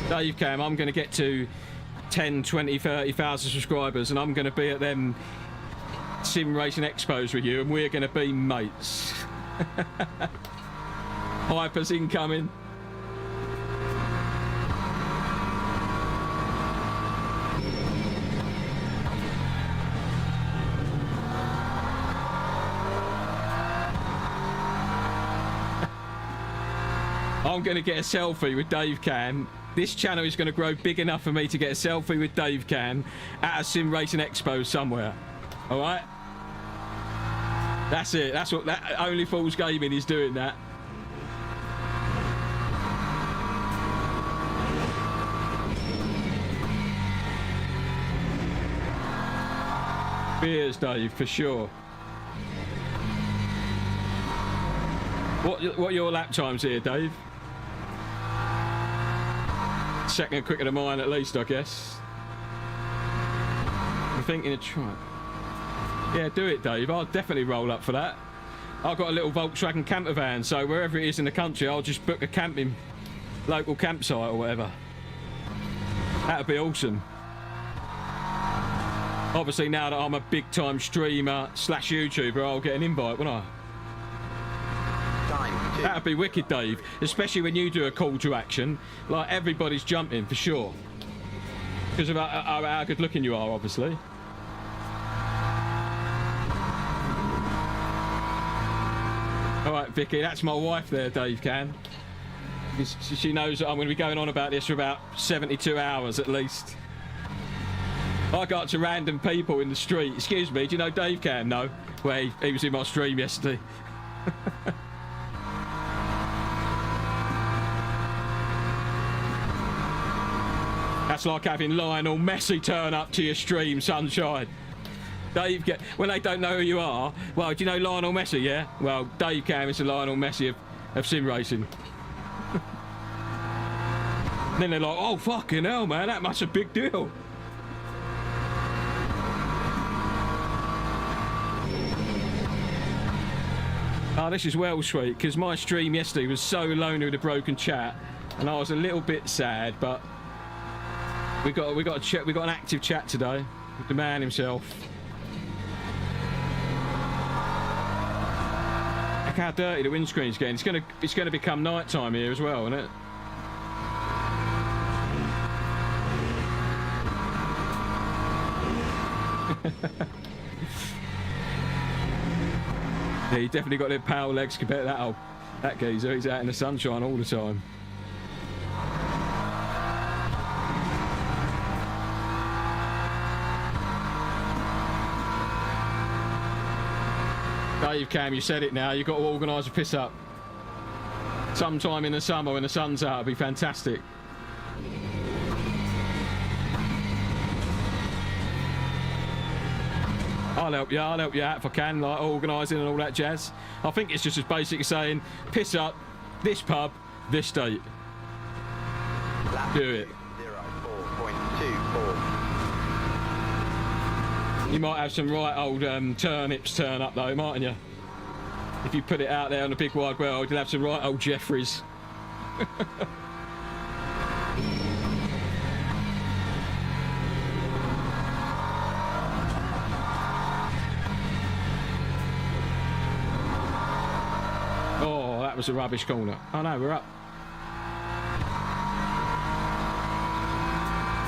Dave Cam, I'm going to get to 10, 20, 30,000 subscribers and I'm going to be at them sim racing expos with you and we're going to be mates. Hyper's incoming. I'm going to get a selfie with Dave Cam. This channel is going to grow big enough for me to get a selfie with Dave Cam at a sim racing expo somewhere. All right? That's it. That's what that Only Fools Gaming is doing that. Beers, Dave, for sure. What are your lap times here, Dave? Second quicker than mine at least, I guess. I'm thinking of trying. Yeah, do it, Dave. I'll definitely roll up for that. I've got a little Volkswagen camper van, so wherever it is in the country, I'll just book a camping local campsite or whatever. That'd be awesome. Obviously, now that I'm a big-time streamer / YouTuber, I'll get an invite, won't I? That'd be wicked, Dave. Especially when you do a call to action. Like, everybody's jumping, for sure. Because of how good looking you are, obviously. Alright, Vicky, that's my wife there, Dave Can. She knows that I'm going to be going on about this for about 72 hours at least. I got to random people in the street. Excuse me, do you know Dave Can? No. Well, he was in my stream yesterday. That's like having Lionel Messi turn up to your stream, sunshine. Dave, when they don't know who you are, well, do you know Lionel Messi, yeah? Well, Dave Cam is the Lionel Messi of sim racing. Then they're like, oh, fucking hell, man, that must be a big deal. Oh, this is well sweet, because my stream yesterday was so lonely with a broken chat, and I was a little bit sad, but we got an active chat today with the man himself. Look how dirty the windscreen's getting. It's gonna become night time here as well, isn't it? Yeah, he definitely got them power legs compared to that geezer. He's out in the sunshine all the time. Dave Cam, you said it now. You've got to organise a piss up. Sometime in the summer when the sun's out, it'll be fantastic. I'll help you out if I can, like organising and all that jazz. I think it's just as basic as saying, piss up, this pub, this date. Do it. 0.24. You might have some right old turnips turn up though, mightn't you? If you put it out there on the big wide world, you'll have some right old Jeffreys. Oh, that was a rubbish corner. Oh no, we're up.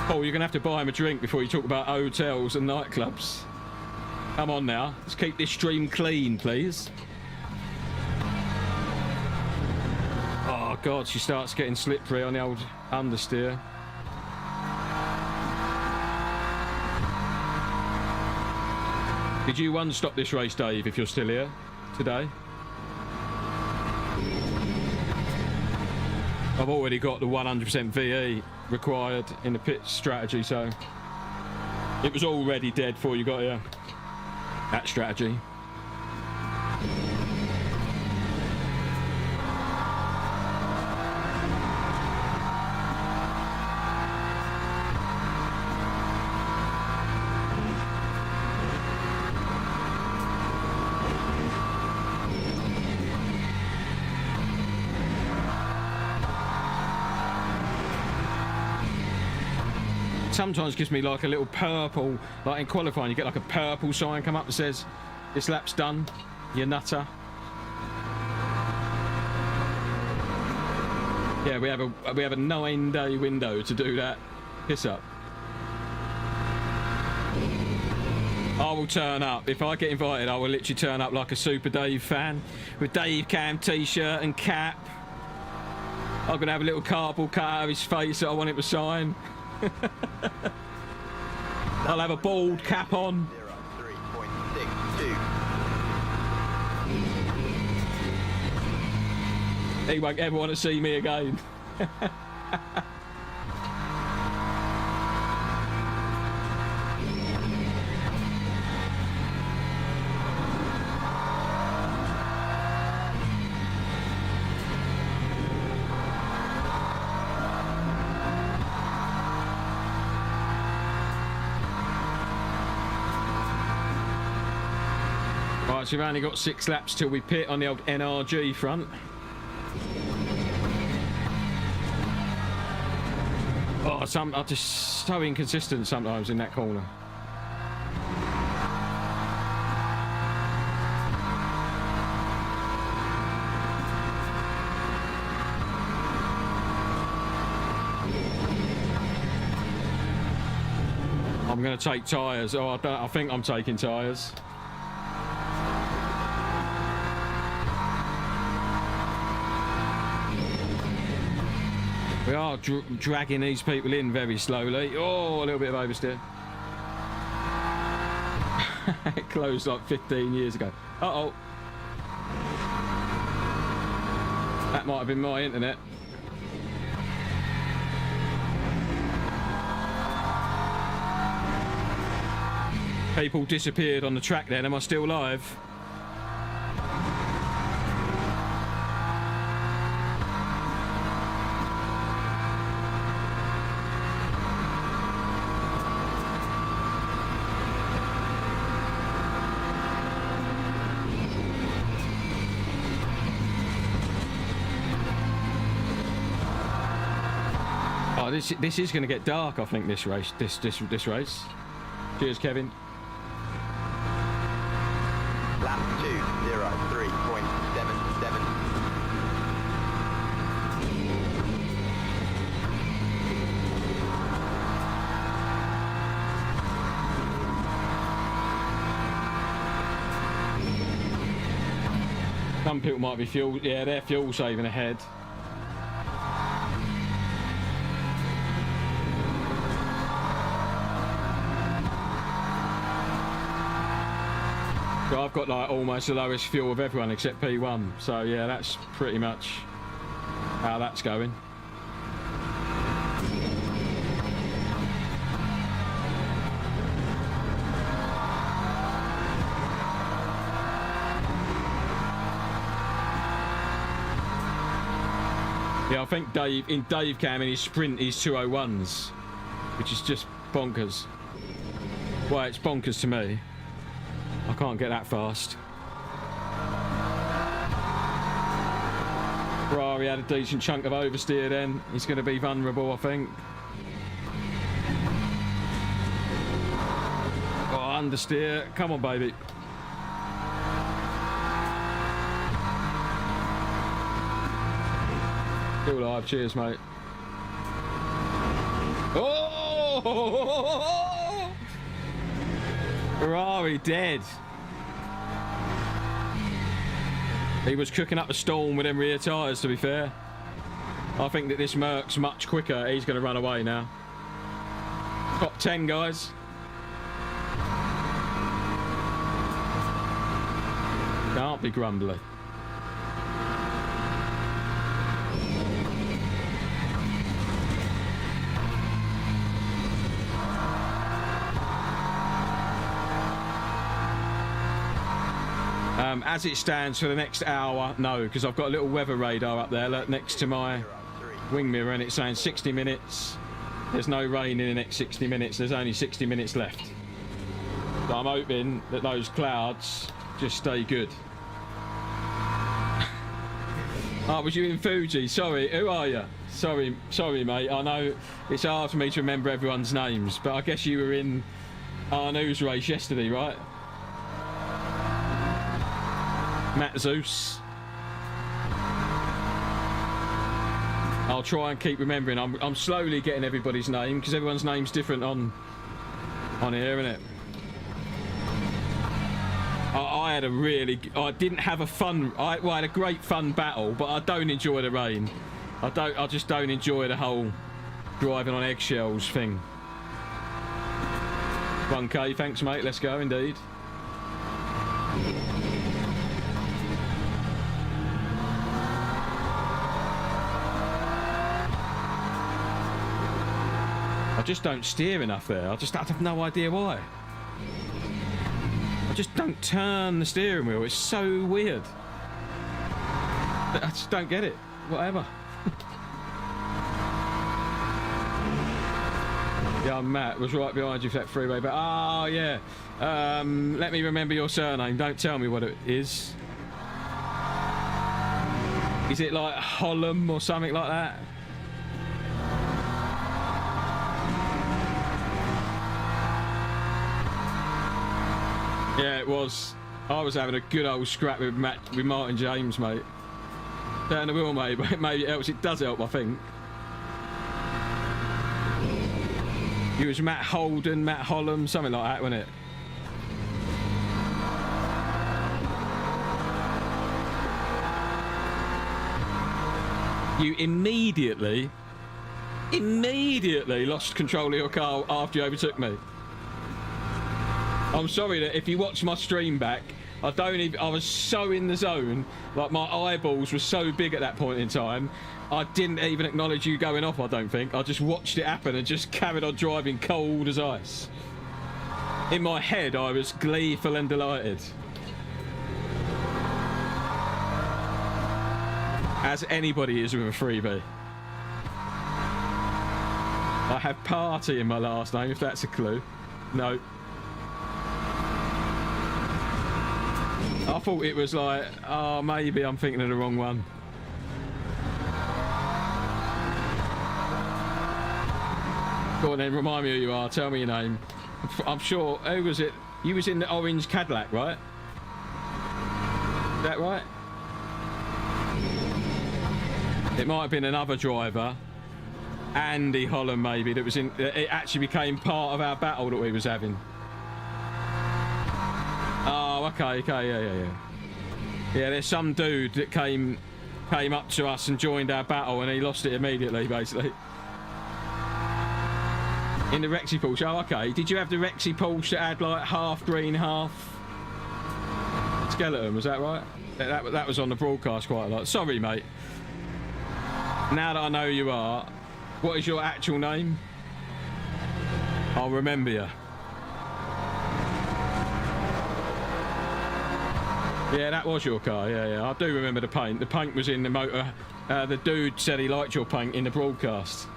Paul, you're going to have to buy him a drink before you talk about hotels and nightclubs. Come on now. Let's keep this stream clean, please. Oh, God, she starts getting slippery on the old understeer. Did you one-stop this race, Dave, if you're still here today? I've already got the 100% VE required in the pit strategy, so it was already dead before you got here. That strategy. Sometimes gives me like a little purple, like in qualifying you get like a purple sign come up that says this lap's done, you nutter. Yeah, we have a 9-day window to do that piss up. I will turn up. If I get invited, I will literally turn up like a Super Dave fan with Dave Cam t-shirt and cap. I'm gonna have a little cardboard cut out of his face that I want him to sign. I'll have a bald cap on. 3.62. He won't ever want to see me again. So we've only got 6 laps till we pit on the old NRG front. Oh, I'm just so inconsistent sometimes in that corner. I'm going to take tyres. Oh, I think I'm taking tyres. We are dragging these people in very slowly. Oh, a little bit of oversteer. It closed like 15 years ago. Uh-oh. That might have been my internet. People disappeared on the track then. Am I still live? This is going to get dark, I think. This race, this race. Cheers, Kevin. Lap 2:03.77. Some people might be fuel. Yeah, they're fuel saving ahead. So I've got like almost the lowest fuel of everyone except P1. So yeah, that's pretty much how that's going. Yeah, I think Dave Cam in his sprint he's 201s, which is just bonkers. Well, it's bonkers to me. I can't get that fast. Ferrari had a decent chunk of oversteer then. He's going to be vulnerable, I think. Oh, understeer. Come on, baby. Still live. Cheers, mate. Oh! Ferrari dead. He was cooking up a storm with them rear tyres, to be fair. I think that this Merc's much quicker. He's going to run away now. Top 10, guys. Can't be grumbly. As it stands for the next hour, no, because I've got a little weather radar up there next to my wing mirror, and it's saying 60 minutes. There's no rain in the next 60 minutes. There's only 60 minutes left. So I'm hoping that those clouds just stay good. Oh, was you in Fuji? Sorry, who are you? Sorry, mate. I know it's hard for me to remember everyone's names, but I guess you were in our news race yesterday, right? Matt Zeus. I'll try and keep remembering. I'm slowly getting everybody's name because everyone's name's different on here, isn't it? I had a really... I didn't have a fun... I had a great fun battle, but I don't enjoy the rain. I just don't enjoy the whole driving on eggshells thing. 1K, thanks, mate. Let's go, indeed. I just don't steer enough there. I have no idea why. I just don't turn the steering wheel. It's so weird. I just don't get it. Whatever. Yeah, Matt was right behind you for that freeway. But oh yeah. Let me remember your surname. Don't tell me what it is. Is it like Hollum or something like that? Yeah, it was. I was having a good old scrap with Martin James, mate. Down the wheel, mate. Maybe it helps. It does help, I think. It was Matt Holden, Matt Hollum, something like that, wasn't it? You immediately lost control of your car after you overtook me. I'm sorry that if you watch my stream back, I was so in the zone, like my eyeballs were so big at that point in time, I didn't even acknowledge you going off, I don't think. I just watched it happen and just carried on driving cold as ice. In my head, I was gleeful and delighted. As anybody is with a freebie. I have party in my last name, if that's a clue. No. I thought it was like, oh, maybe I'm thinking of the wrong one. Go on then, remind me who you are, tell me your name. I'm sure, who was it? You was in the orange Cadillac, right? Is that right? It might have been another driver, Andy Holland maybe, that was in, it actually became part of our battle that we was having. Oh, okay, yeah. Yeah, there's some dude that came up to us and joined our battle, and he lost it immediately, basically. In the Rexy Porsche. Oh, okay. Did you have the Rexy Porsche that had like half green, half skeleton? Was that right? That was on the broadcast quite a lot. Sorry, mate. Now that I know who you are, what is your actual name? I'll remember you. Yeah, that was your car. Yeah. I do remember the paint. The paint was in the motor. The dude said he liked your paint in the broadcast.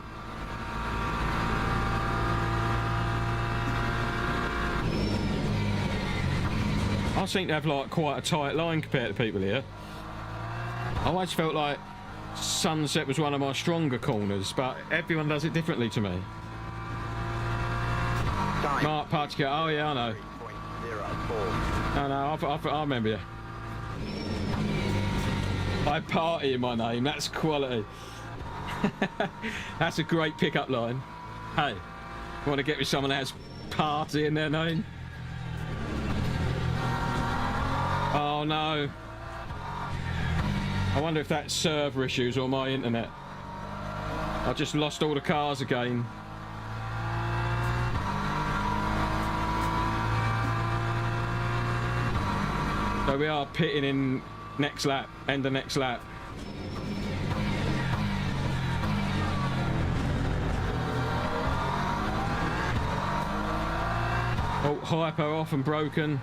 I seem to have like quite a tight line compared to people here. I always felt like Sunset was one of my stronger corners, but everyone does it differently to me. Mark Particle. Oh yeah, I know. I remember you. I had party in my name. That's quality. That's a great pickup line. Hey, Want to get with someone that has party in their name? Oh no. I wonder if that's server issues or my internet. I just lost all the cars again. So we are pitting in next lap, end of next lap. Oh, hyper off and broken.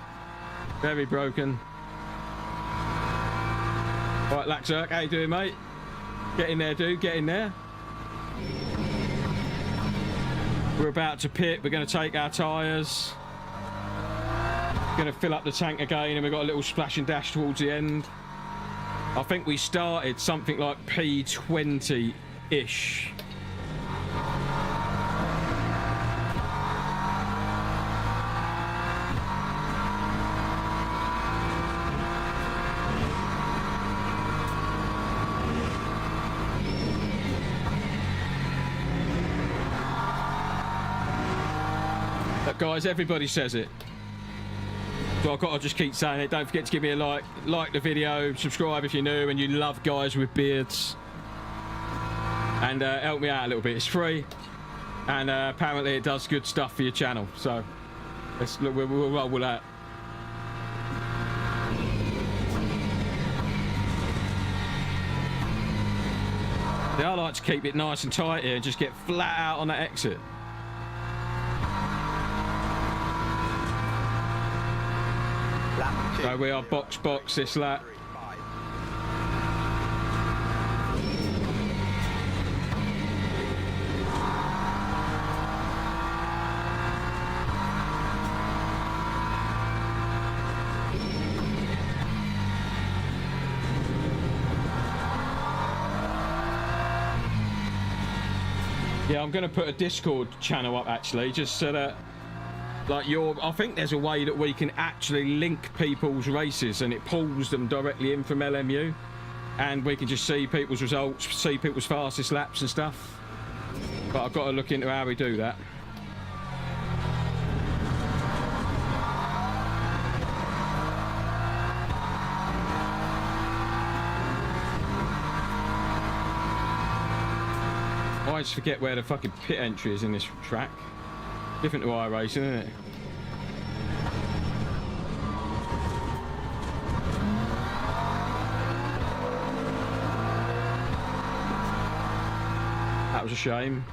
Very broken. Right, Laxerk, how you doing, mate? Get in there, dude, get in there. We're about to pit, we're going to take our tyres. Going to fill up the tank again, and we've got a little splash and dash towards the end. I think we started something like P20-ish. But guys, everybody says it. So I've got to just keep saying it. Don't forget to give me a like the video, subscribe if you're new and you love guys with beards, and help me out a little bit. It's free, and apparently it does good stuff for your channel. So we'll roll with that. Yeah, I like to keep it nice and tight here and just get flat out on that exit. So we are box this lap. Yeah, I'm going to put a Discord channel up actually, just so that I think there's a way that we can actually link people's races and it pulls them directly in from LMU, and we can just see people's results, see people's fastest laps and stuff. But I've got to look into how we do that. I always forget where the fucking pit entry is in this track. Different to iRacing, isn't it? That was a shame.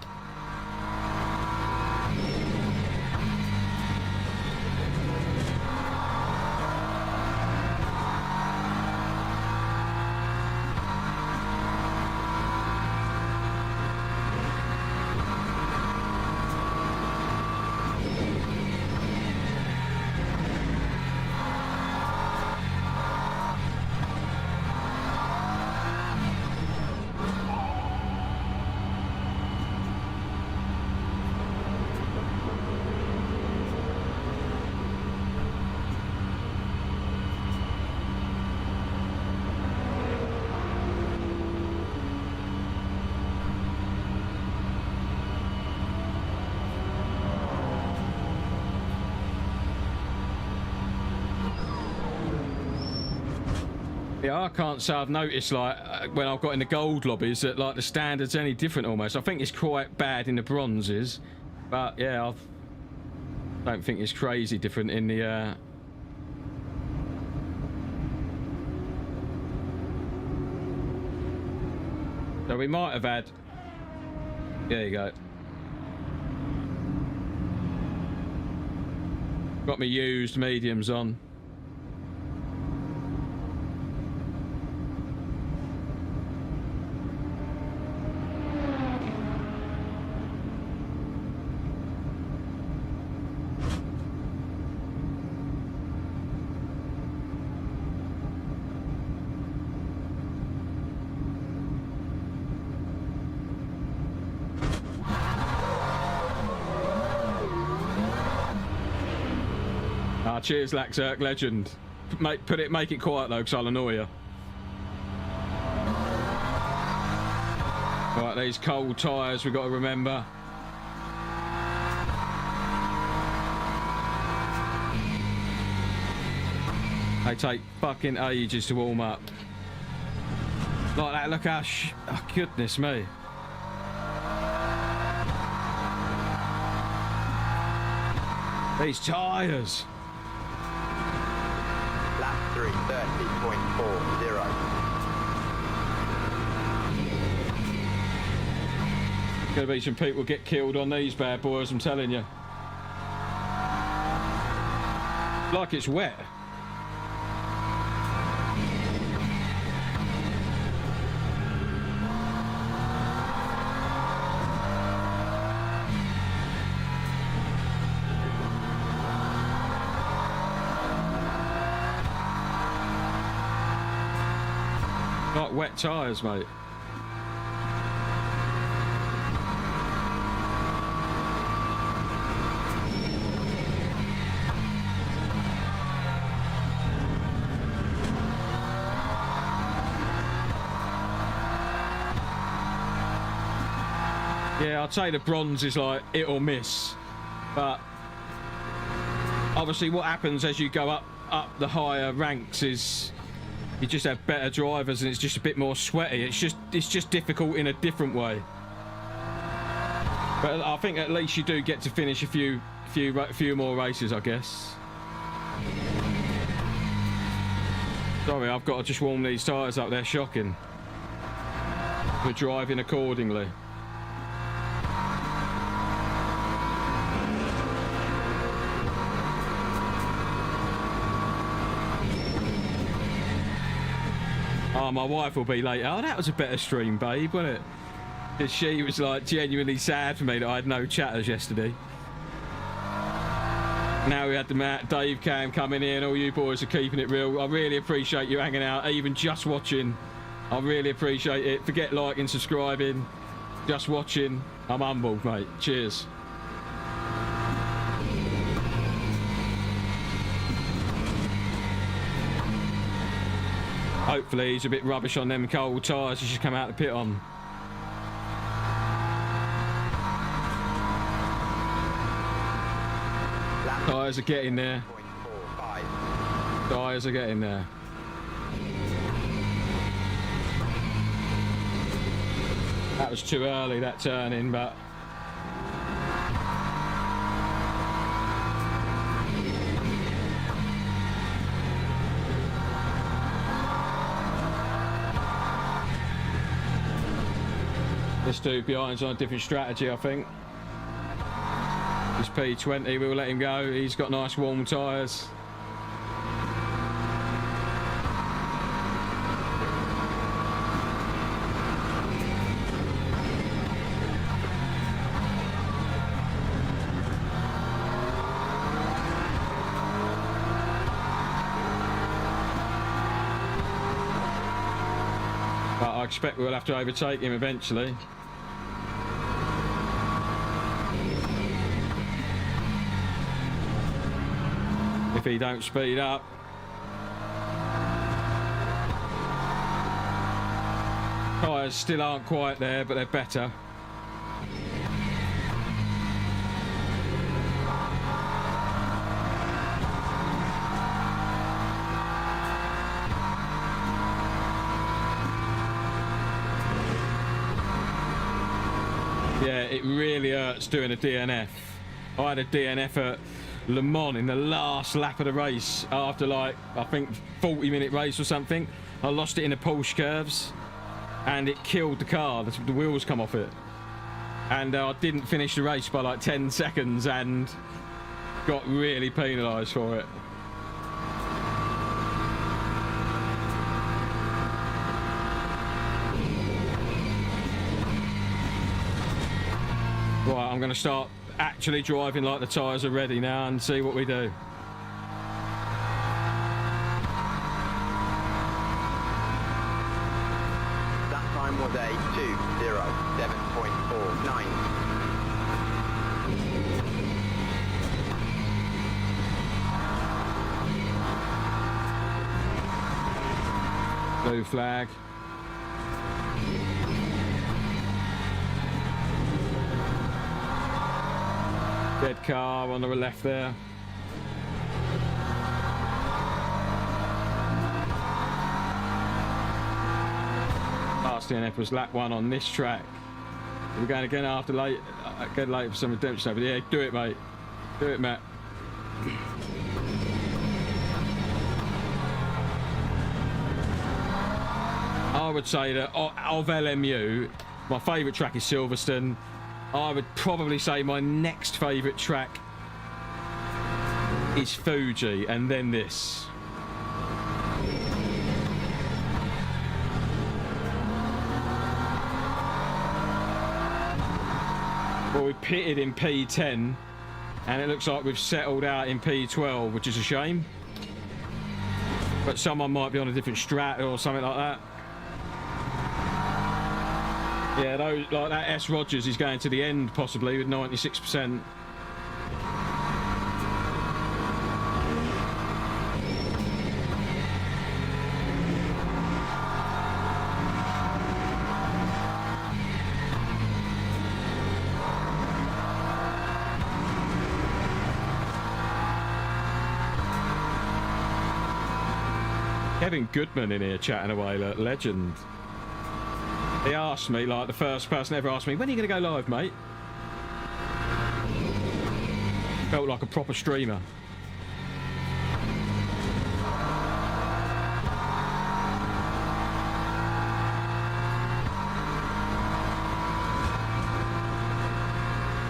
Yeah, I can't say I've noticed, like, when I've got in the gold lobbies that, like, the standard's any different almost. I think it's quite bad in the bronzes, but, yeah, I don't think it's crazy different in the, So we might have had... There you go. Got me used mediums on. Cheers, Laxerk, legend. Make it quiet though, because I'll annoy you. Right, these cold tyres we've got to remember. They take fucking ages to warm up. Like that, look how oh, goodness me. These tyres. Lap 3, 30.40. Gonna be some people get killed on these bad boys, I'm telling you. Like it's wet. Like wet tyres, mate. Yeah, I'd say the bronze is like hit or miss, but obviously what happens as you go up the higher ranks is you just have better drivers and it's just a bit more sweaty. It's just difficult in a different way. But I think at least you do get to finish a few more races, I guess. Sorry, I've got to just warm these tyres up. They're shocking. We're driving accordingly. Oh, my wife will be late. Oh, that was a better stream, babe, wasn't it? Because she was like genuinely sad for me that I had no chatters yesterday. Now we had the Dave Cam coming in. All you boys are keeping it real. I really appreciate you hanging out, even just watching. I really appreciate it. Forget liking, subscribing, just watching. I'm humbled, mate. Cheers. Hopefully he's a bit rubbish on them cold tyres he should come out the pit on. Tyres are getting there. Tyres are getting there. That was too early, that turn in, but... This dude behind's on a different strategy, I think. This P20, we'll let him go. He's got nice warm tyres. But I expect we'll have to overtake him eventually. If he don't speed up. Tyres still aren't quite there, but they're better. Yeah, it really hurts doing a DNF. I had a DNF at Le Mans in the last lap of the race after like I think 40-minute race or something. I lost it in the Porsche curves and it killed the car. The wheels come off it, and I didn't finish the race by like 10 seconds and got really penalised for it. Right, I'm going to start actually driving like the tyres are ready now and see what we do. That time was a 2:07.49. Blue flag. Dead car on the left there. Last DNF was lap 1 on this track. We're going again after late. Get late for some redemption over there. Yeah, do it, mate. Do it, Matt. I would say that of LMU, my favourite track is Silverstone. I would probably say my next favourite track is Fuji, and then this. Well, we pitted in P10, and it looks like we've settled out in P12, which is a shame. But someone might be on a different strat or something like that. Yeah, those, like that S. Rogers is going to the end possibly with 96%. Kevin Goodman in here chatting away, look, legend. He asked me, like the first person ever asked me, when are you going to go live, mate? Felt like a proper streamer.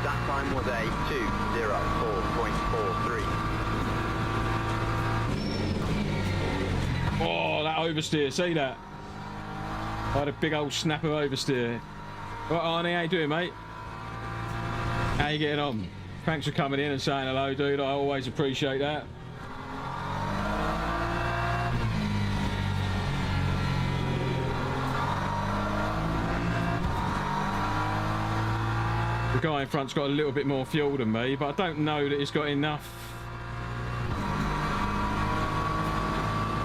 That time was a 2:04.43. Oh, that oversteer, see that? I had a big old snap of oversteer. Well, Arnie, how you doing, mate? How you getting on? Thanks for coming in and saying hello, dude. I always appreciate that. The guy in front's got a little bit more fuel than me, but I don't know that he's got enough.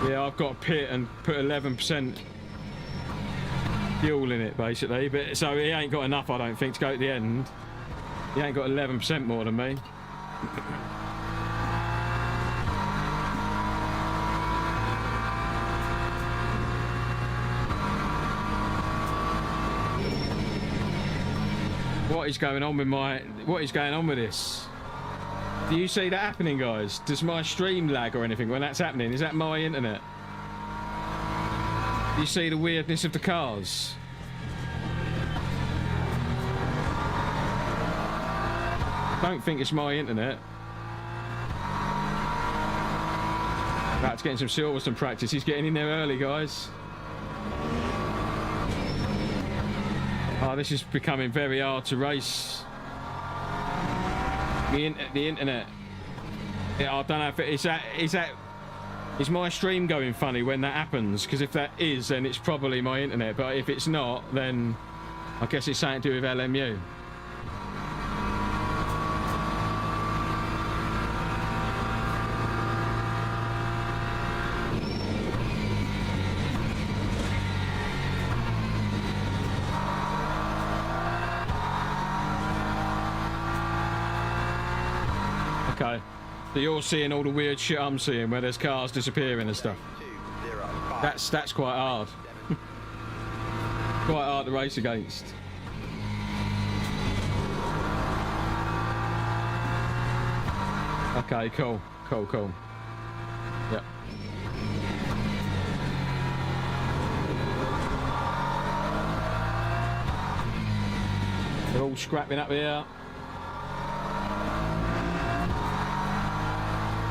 Yeah, I've got to pit and put 11% fuel in it, basically. But so he ain't got enough, I don't think, to go at the end. He ain't got 11% more than me. What is going on with what is going on with this? Do you see that happening, guys? Does my stream lag or anything when that's happening? Is that my internet? Do you see the weirdness of the cars? Don't think it's my internet. About to get in some Silverstone practice. He's getting in there early, guys. Oh, this is becoming very hard to race. The internet. Yeah, I don't know if is my stream going funny when that happens? Because if that is, then it's probably my internet. But if it's not, then I guess it's something to do with LMU. Okay, so you're seeing all the weird shit I'm seeing, where there's cars disappearing and stuff. That's quite hard. Quite hard to race against. Okay, cool. Yep. They're all scrapping up here.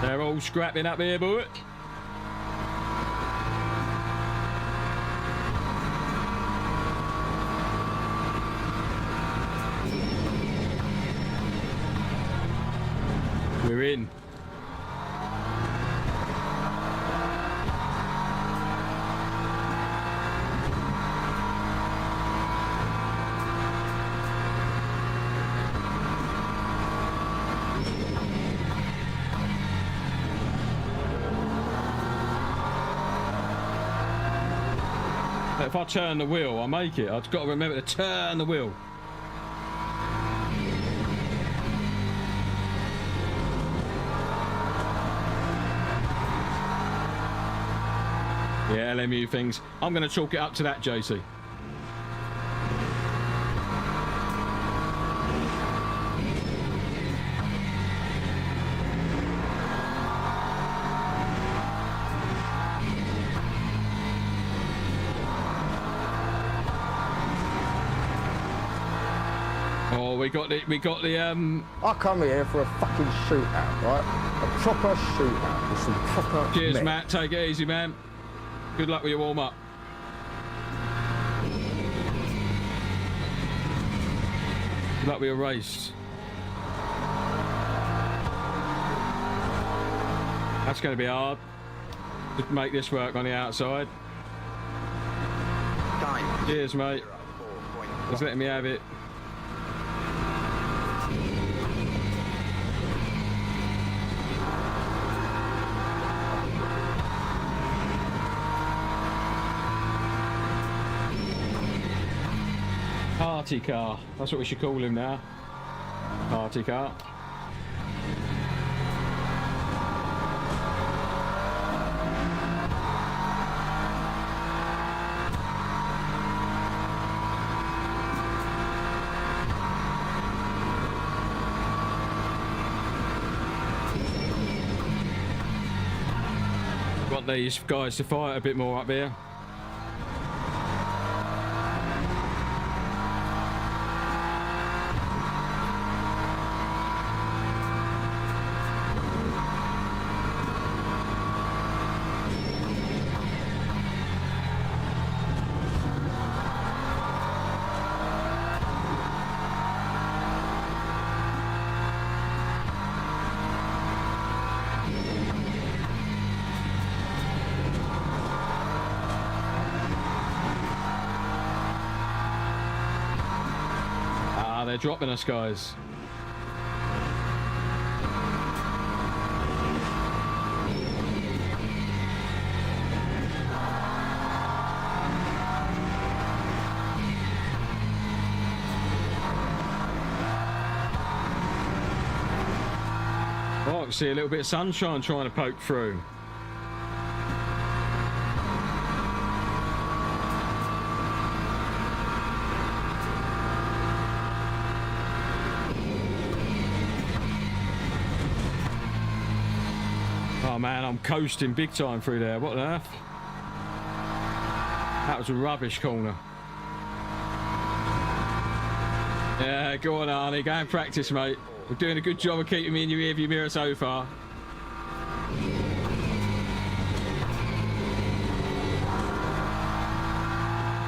They're all scrapping up here, boy. We're in. If I turn the wheel, I make it. I've got to remember to turn the wheel. Yeah, LMU things. I'm going to chalk it up to that, JC. Well, we got the I come here for a fucking shootout, right? A proper shootout with some proper Cheers, men. Matt. Take it easy, man. Good luck with your warm-up. Good luck with your race. That's going to be hard to make this work on the outside. Time. Cheers, mate. 4.1. Just letting me have it. Party car. That's what we should call him now. Party car. Want these guys to fight a bit more up here. They're dropping us, guys. Oh, I can see a little bit of sunshine trying to poke through. Oh man, I'm coasting big time through there. What on earth? That was a rubbish corner. Yeah, go on, Arnie. Go and practice, mate. We're doing a good job of keeping me in your rearview mirror so far.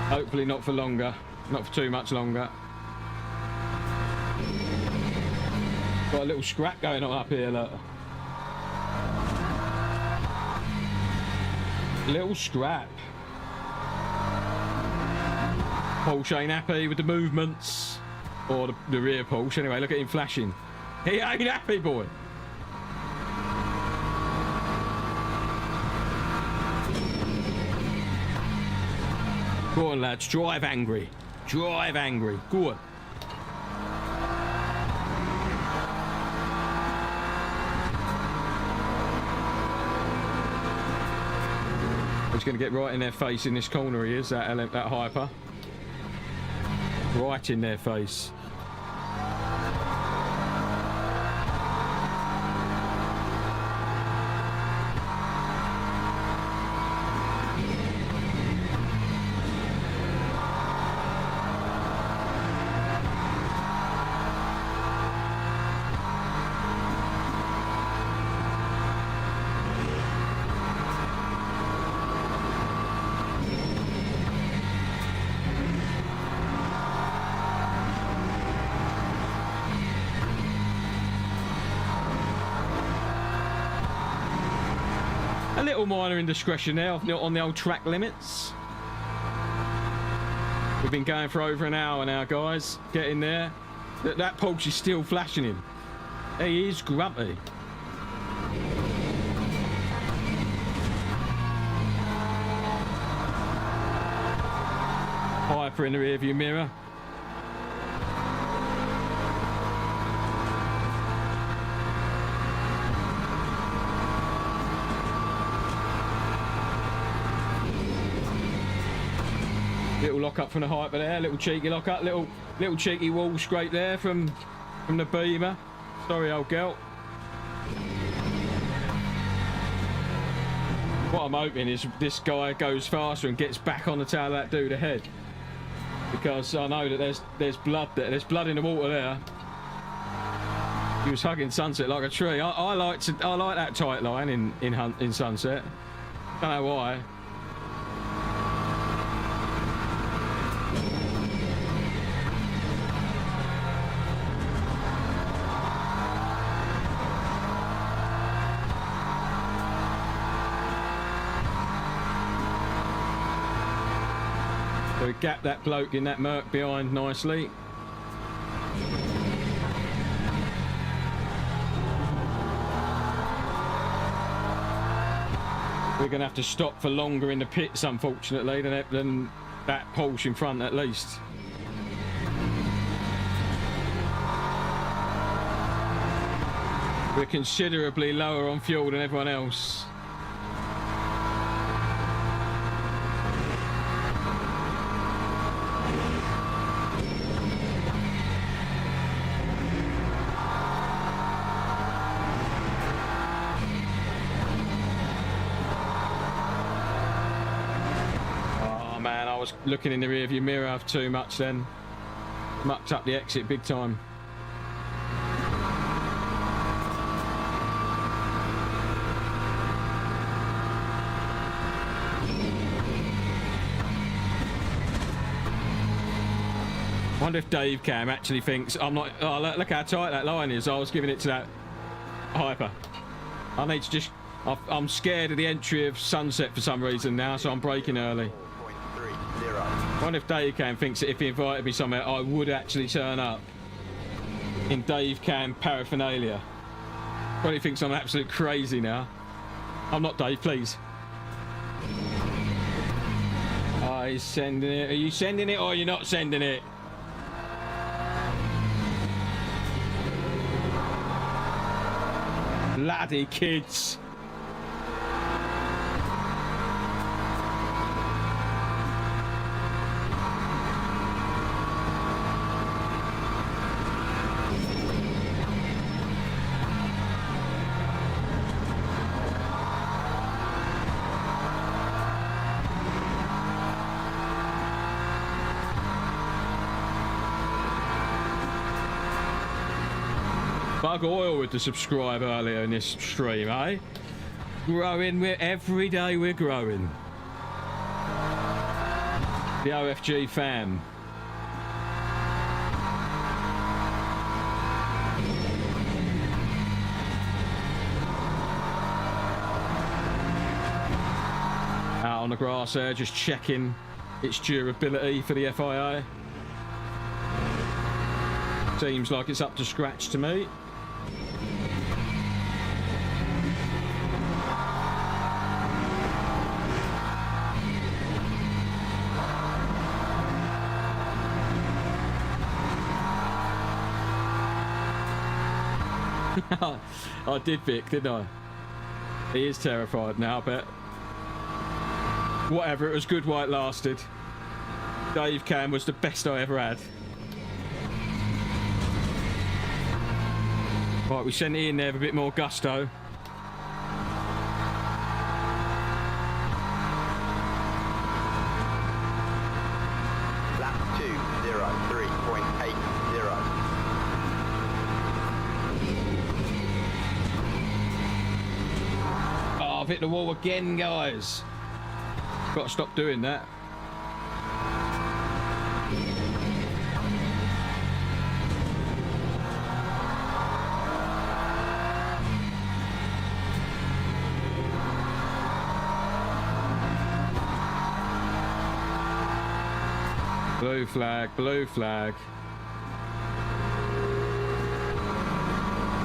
Hopefully not for longer. Not for too much longer. Got a little scrap going on up here, look. Little scrap. Porsche ain't happy with the movements. Or the rear Porsche. Anyway, look at him flashing. He ain't happy, boy. Go on, lads. Drive angry. Drive angry. Go on. He's going to get right in their face in this corner. He is, that hyper. Right in their face. A little minor indiscretion there on the old track limits. We've been going for over an hour now, guys. Get in there. That Porsche is still flashing him. He is grumpy. Hyper in the rearview mirror. Little lock up from the hyper there, little cheeky lock up, little cheeky wall scrape there from the Beamer. Sorry, old girl. What I'm hoping is this guy goes faster and gets back on the tail of that dude ahead. because I know that there's blood there. There's blood in the water there. He was hugging Sunset like a tree. I like that tight line in Sunset. Don't know why. So we gapped that bloke in that Merc behind nicely. We're going to have to stop for longer in the pits, unfortunately, than that Porsche in front, at least. We're considerably lower on fuel than everyone else. Looking in the rearview mirror too much then. Mucked up the exit big time. Wonder if Dave Cam actually thinks I'm not. Oh, look how tight that line is. I was giving it to that Hyper. I need to just. I'm scared of the entry of Sunset for some reason now, so I'm braking early. I wonder if Dave Cam thinks that if he invited me somewhere, I would actually turn up in Dave Cam paraphernalia. Probably thinks I'm absolute crazy now. I'm not, Dave, please. Oh, he's sending it. Are you sending it or are you not sending it? Bloody kids. Bug oil with the subscribe earlier in this stream, eh? Growing, every day we're growing. The OFG fam. Out on the grass there, just checking its durability for the FIA. Seems like it's up to scratch to me. I did, Vic, didn't I? He is terrified now, I bet. Whatever, it was good while it lasted. Dave Cam was the best I ever had. Right, we sent it in there with a bit more gusto. Lap 2:03.80. Oh, I've hit the wall again, guys. Got to stop doing that. Blue flag, blue flag.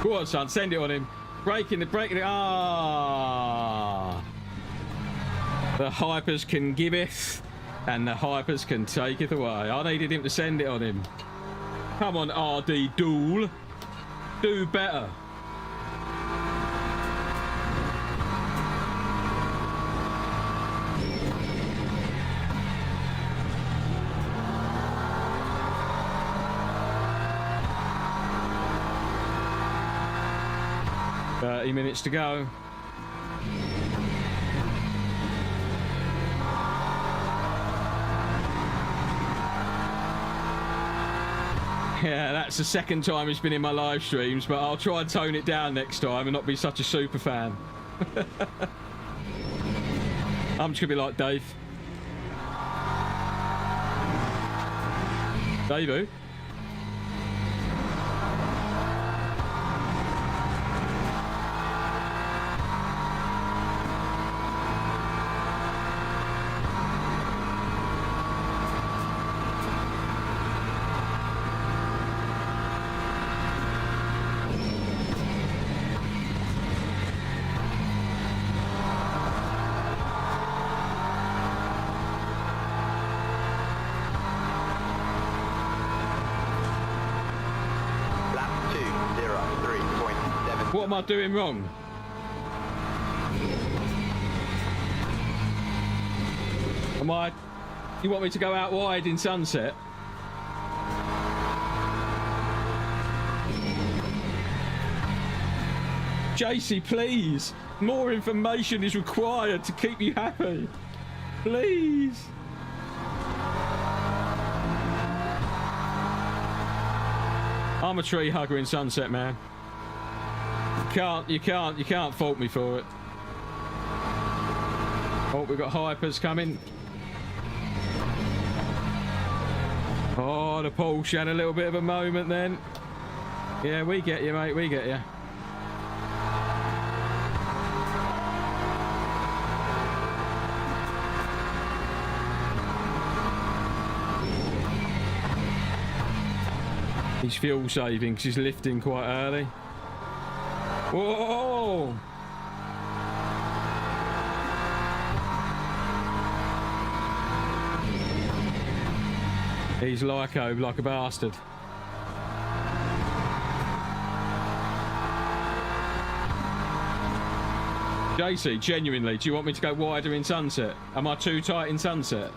Go on, son, send it on him. Breaking it. Ah. The hypers can give it, and the hypers can take it away. I needed him to send it on him. Come on, RD Dool. Do better. Minutes to go. Yeah, that's the second time it's been in my live streams, but I'll try and tone it down next time and not be such a super fan. I'm just gonna be like Dave. Dave-o? What am I doing wrong? Am I... You want me to go out wide in sunset? JC, please! More information is required to keep you happy. Please! I'm a tree hugger in sunset, man. You can't fault me for it. Oh, we've got hypers coming. Oh, the Porsche had a little bit of a moment then. Yeah, we get you, mate, we get you. He's fuel saving because he's lifting quite early. Whoa! He's Lyco like a bastard. JC, genuinely, do you want me to go wider in sunset? Am I too tight in sunset?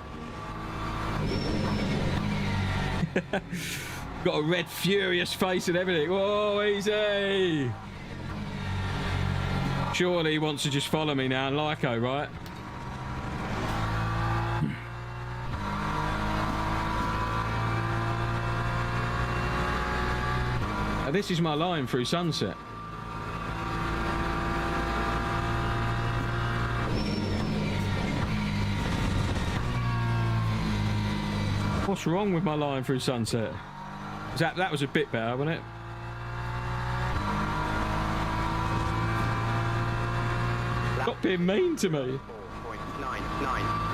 Got a red furious face and everything. Whoa, easy! Surely he wants to just follow me now and Lyco, right? This is my line through sunset. What's wrong with my line through sunset? That was a bit better, wasn't it? Stop being mean to me. 4.99.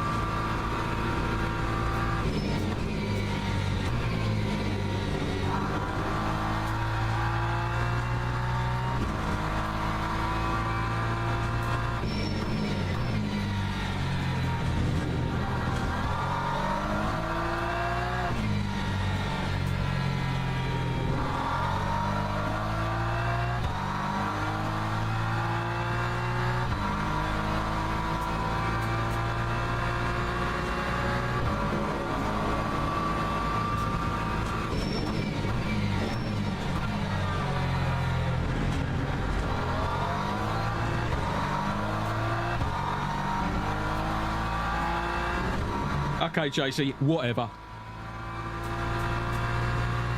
Okay, JC, whatever.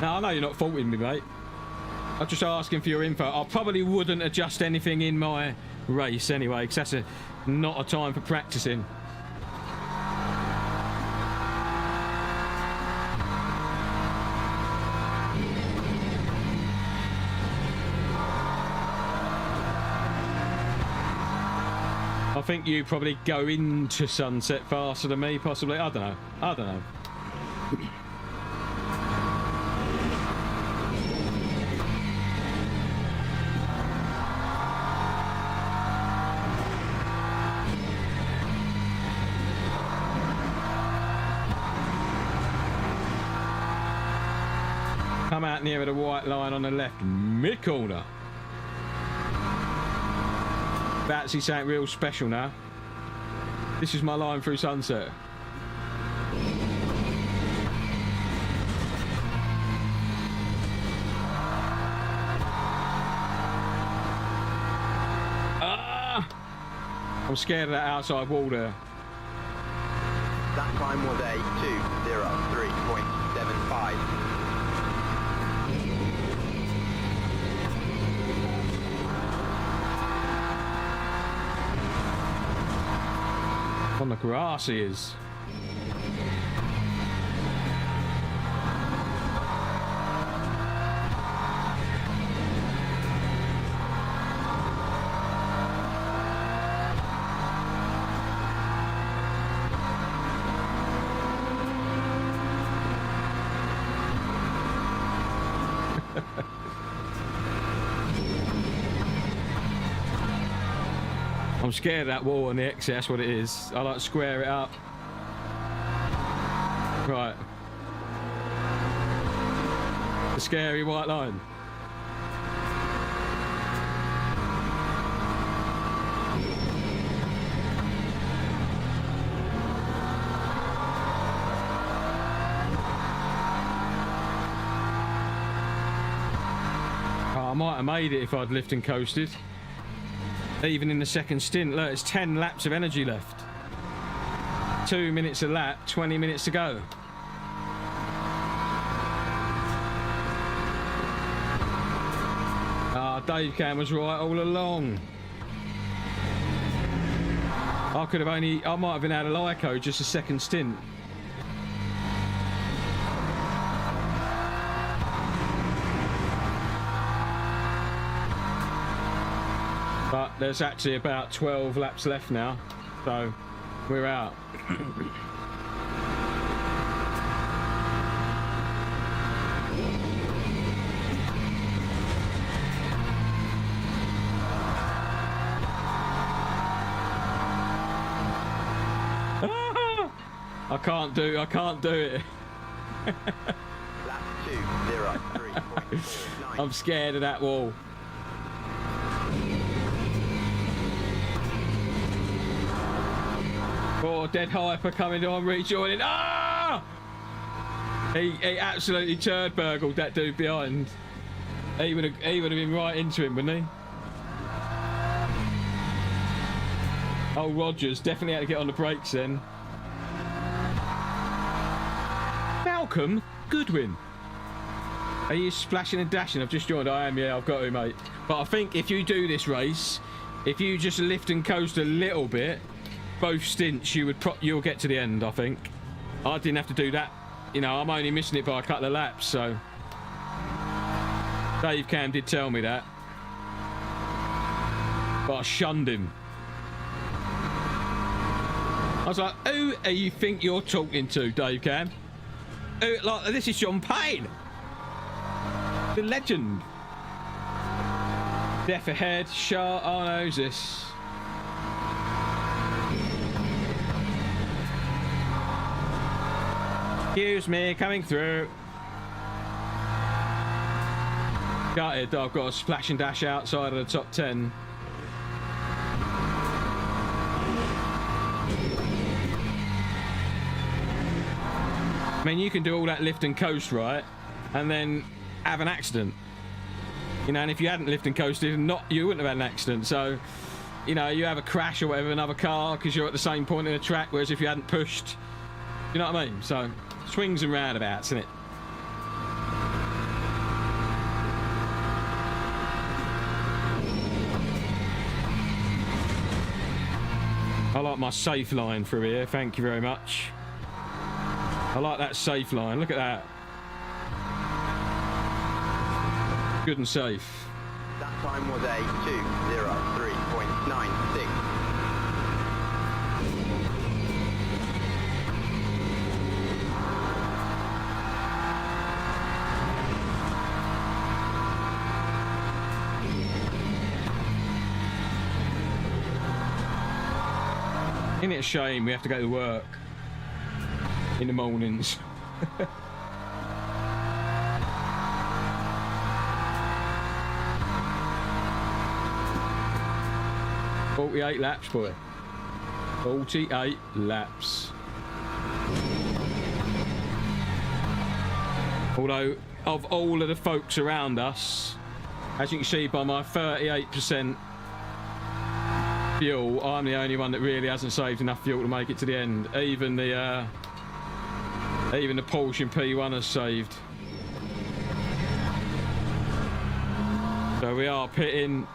Now, I know you're not faulting me, mate. I'm just asking for your info. I probably wouldn't adjust anything in my race anyway, because that's not a time for practicing. I think you probably go into sunset faster than me, possibly. I don't know. I don't know. Come out near the white line on the left, mid-corner. That's something real special now. This is my line through sunset. Ah! I'm scared of that outside wall there. That time was a 2:03.75. On the grass he is. I'm scared of that wall on the exit, that's what it is. I like to square it up. Right. The scary white line. Oh, I might have made it if I'd lift and coasted. Even in the second stint. Look, it's 10 laps of energy left. 2 minutes a lap, 20 minutes to go. Ah, Dave Cam was right all along. I might have been out of Lyco just a second stint. But there's actually about 12 laps left now, so we're out. I can't do it. Lap 2:03.49. I'm scared of that wall. Oh, dead hyper coming on, rejoining. Ah! He absolutely turd burgled that dude behind. He would have been right into him, wouldn't he? Oh, Rogers definitely had to get on the brakes then. Malcolm Goodwin. Are you splashing and dashing? I've just joined. I am, yeah, I've got to, mate. But I think if you do this race, if you just lift and coast a little bit, both stints, you'll get to the end, I think. I didn't have to do that. You know, I'm only missing it by a couple of laps, so. Dave Cam did tell me that. But I shunned him. I was like, who do you think you're talking to, Dave Cam? Like, this is John Payne. The legend. Death ahead, sharp. Oh no, who's this? Excuse me, coming through. Gutted, I've got a splash and dash outside of the top 10. I mean, you can do all that lift and coast, right? And then have an accident. You know, and if you hadn't lift and coasted, you wouldn't have had an accident. So, you know, you have a crash or whatever, another car, because you're at the same point in the track, whereas if you hadn't pushed, you know what I mean? So, swings and roundabouts, isn't it? I like my safe line through here, thank you very much. I like that safe line, look at that. Good and safe. That time was a 2:03.96. Isn't it a shame we have to go to work in the mornings? 48 laps, boy. 48 laps. Although, of all of the folks around us, as you can see by my 38% fuel, I'm the only one that really hasn't saved enough fuel to make it to the end. Even the Porsche and P1 has saved. So we are pitting,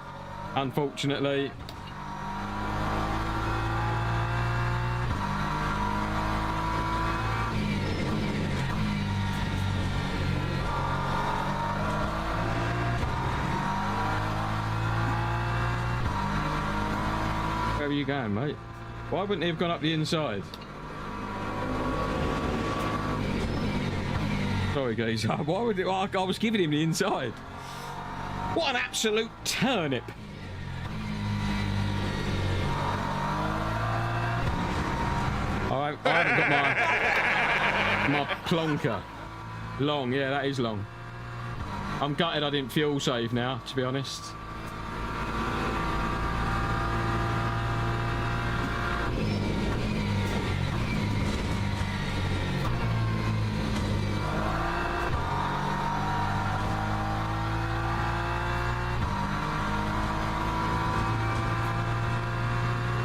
are you going, mate? Why wouldn't he have gone up the inside? Sorry, guys. Why would it? I was giving him the inside. What an absolute turnip! I haven't got my plonker. Long, yeah, that is long. I'm gutted I didn't fuel save now, to be honest.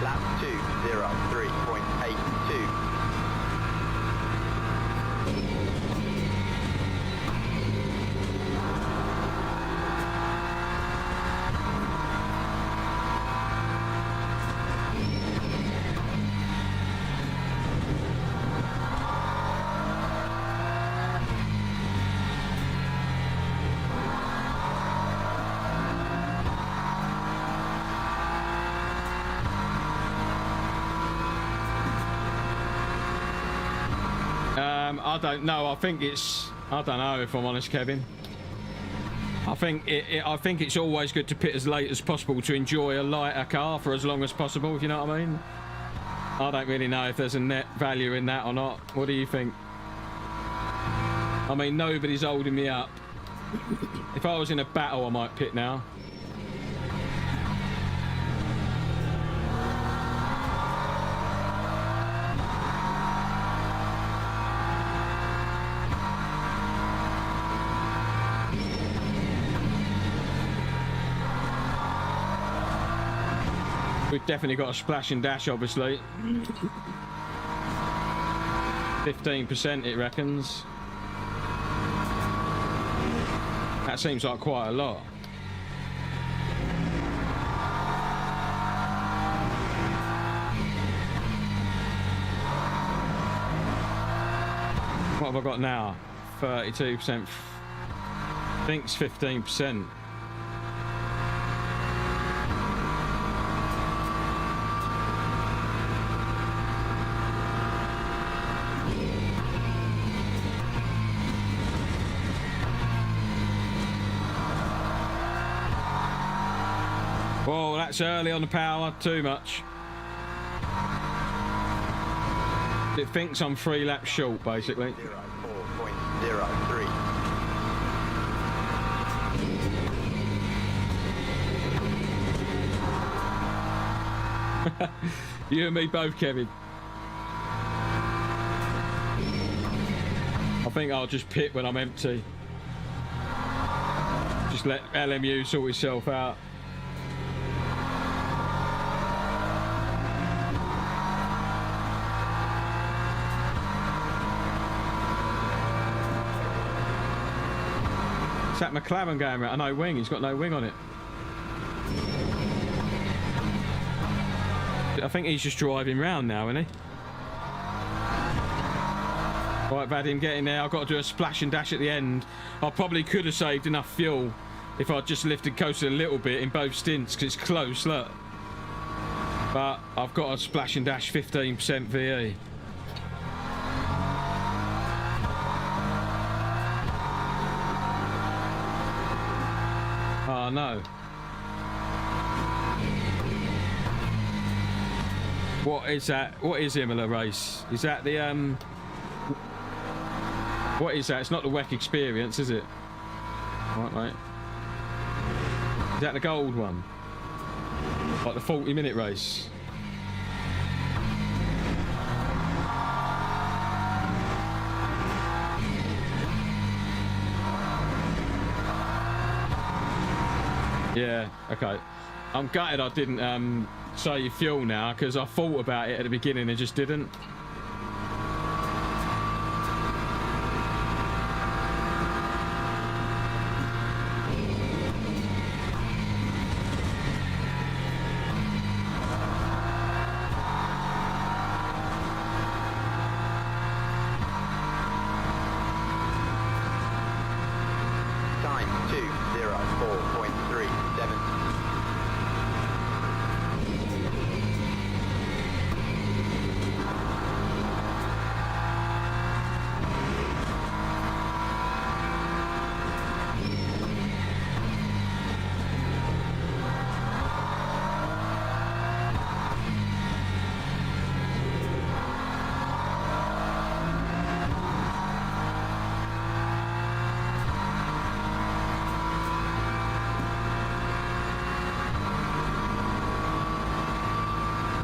Lap 2:03.82. I don't know. I think it's. I don't know if I'm honest, Kevin. I think it's always good to pit as late as possible to enjoy a lighter car for as long as possible. If you know what I mean. I don't really know if there's a net value in that or not. What do you think? I mean, nobody's holding me up. If I was in a battle, I might pit now. We've definitely got a splash and dash, obviously. 15% it reckons. That seems like quite a lot. What have I got now? 32%. I think it's 15%. Whoa, that's early on the power, too much. It thinks I'm 3 laps short, basically. 4.03. You and me both, Kevin. I think I'll just pit when I'm empty. Just let LMU sort itself out. Is that McLaren going around? No wing, he's got no wing on it. I think he's just driving round now, isn't he? Right, Vadim, get in there. I've got to do a splash and dash at the end. I probably could have saved enough fuel if I'd just lifted coasted a little bit in both stints, because it's close, look. But I've got a splash and dash 15% VE. Oh no. What is that? What is Imola race? Is that the what is that? It's not the WEC Xperience, is it? Right, mate. Is that the gold one? Like the 40-minute race? Yeah, okay. I'm gutted I didn't save fuel now, because I thought about it at the beginning and just didn't. Time 2:04.37.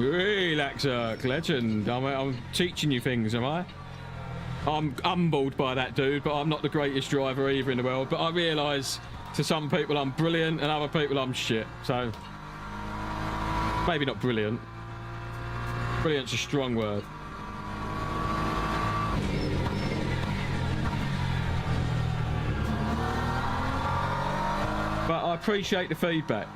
Relax, legend. I'm teaching you things, am I? I'm humbled by that dude, but I'm not the greatest driver either in the world. But I realise to some people I'm brilliant and other people I'm shit. So maybe not brilliant. Brilliant's a strong word. But I appreciate the feedback.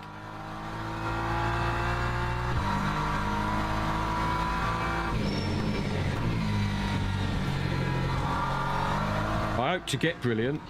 I hope to get brilliant.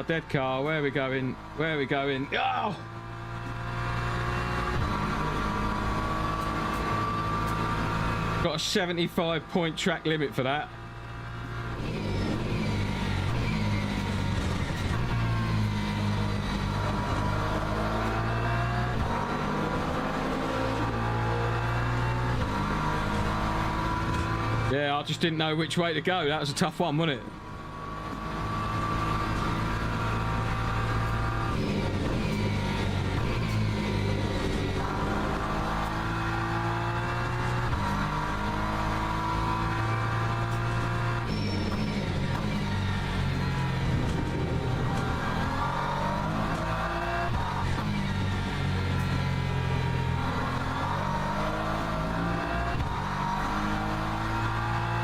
Dead car, where are we going? Where are we going? Oh! Got a 75-point track limit for that. Yeah, I just didn't know which way to go. That was a tough one, wasn't it?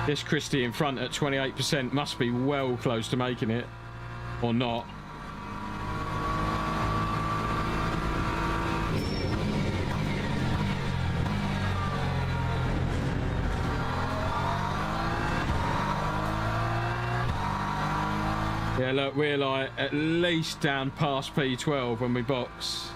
This Christie in front at 28% must be well close to making it, or not. Yeah, look, we're like at least down past P12 when we box.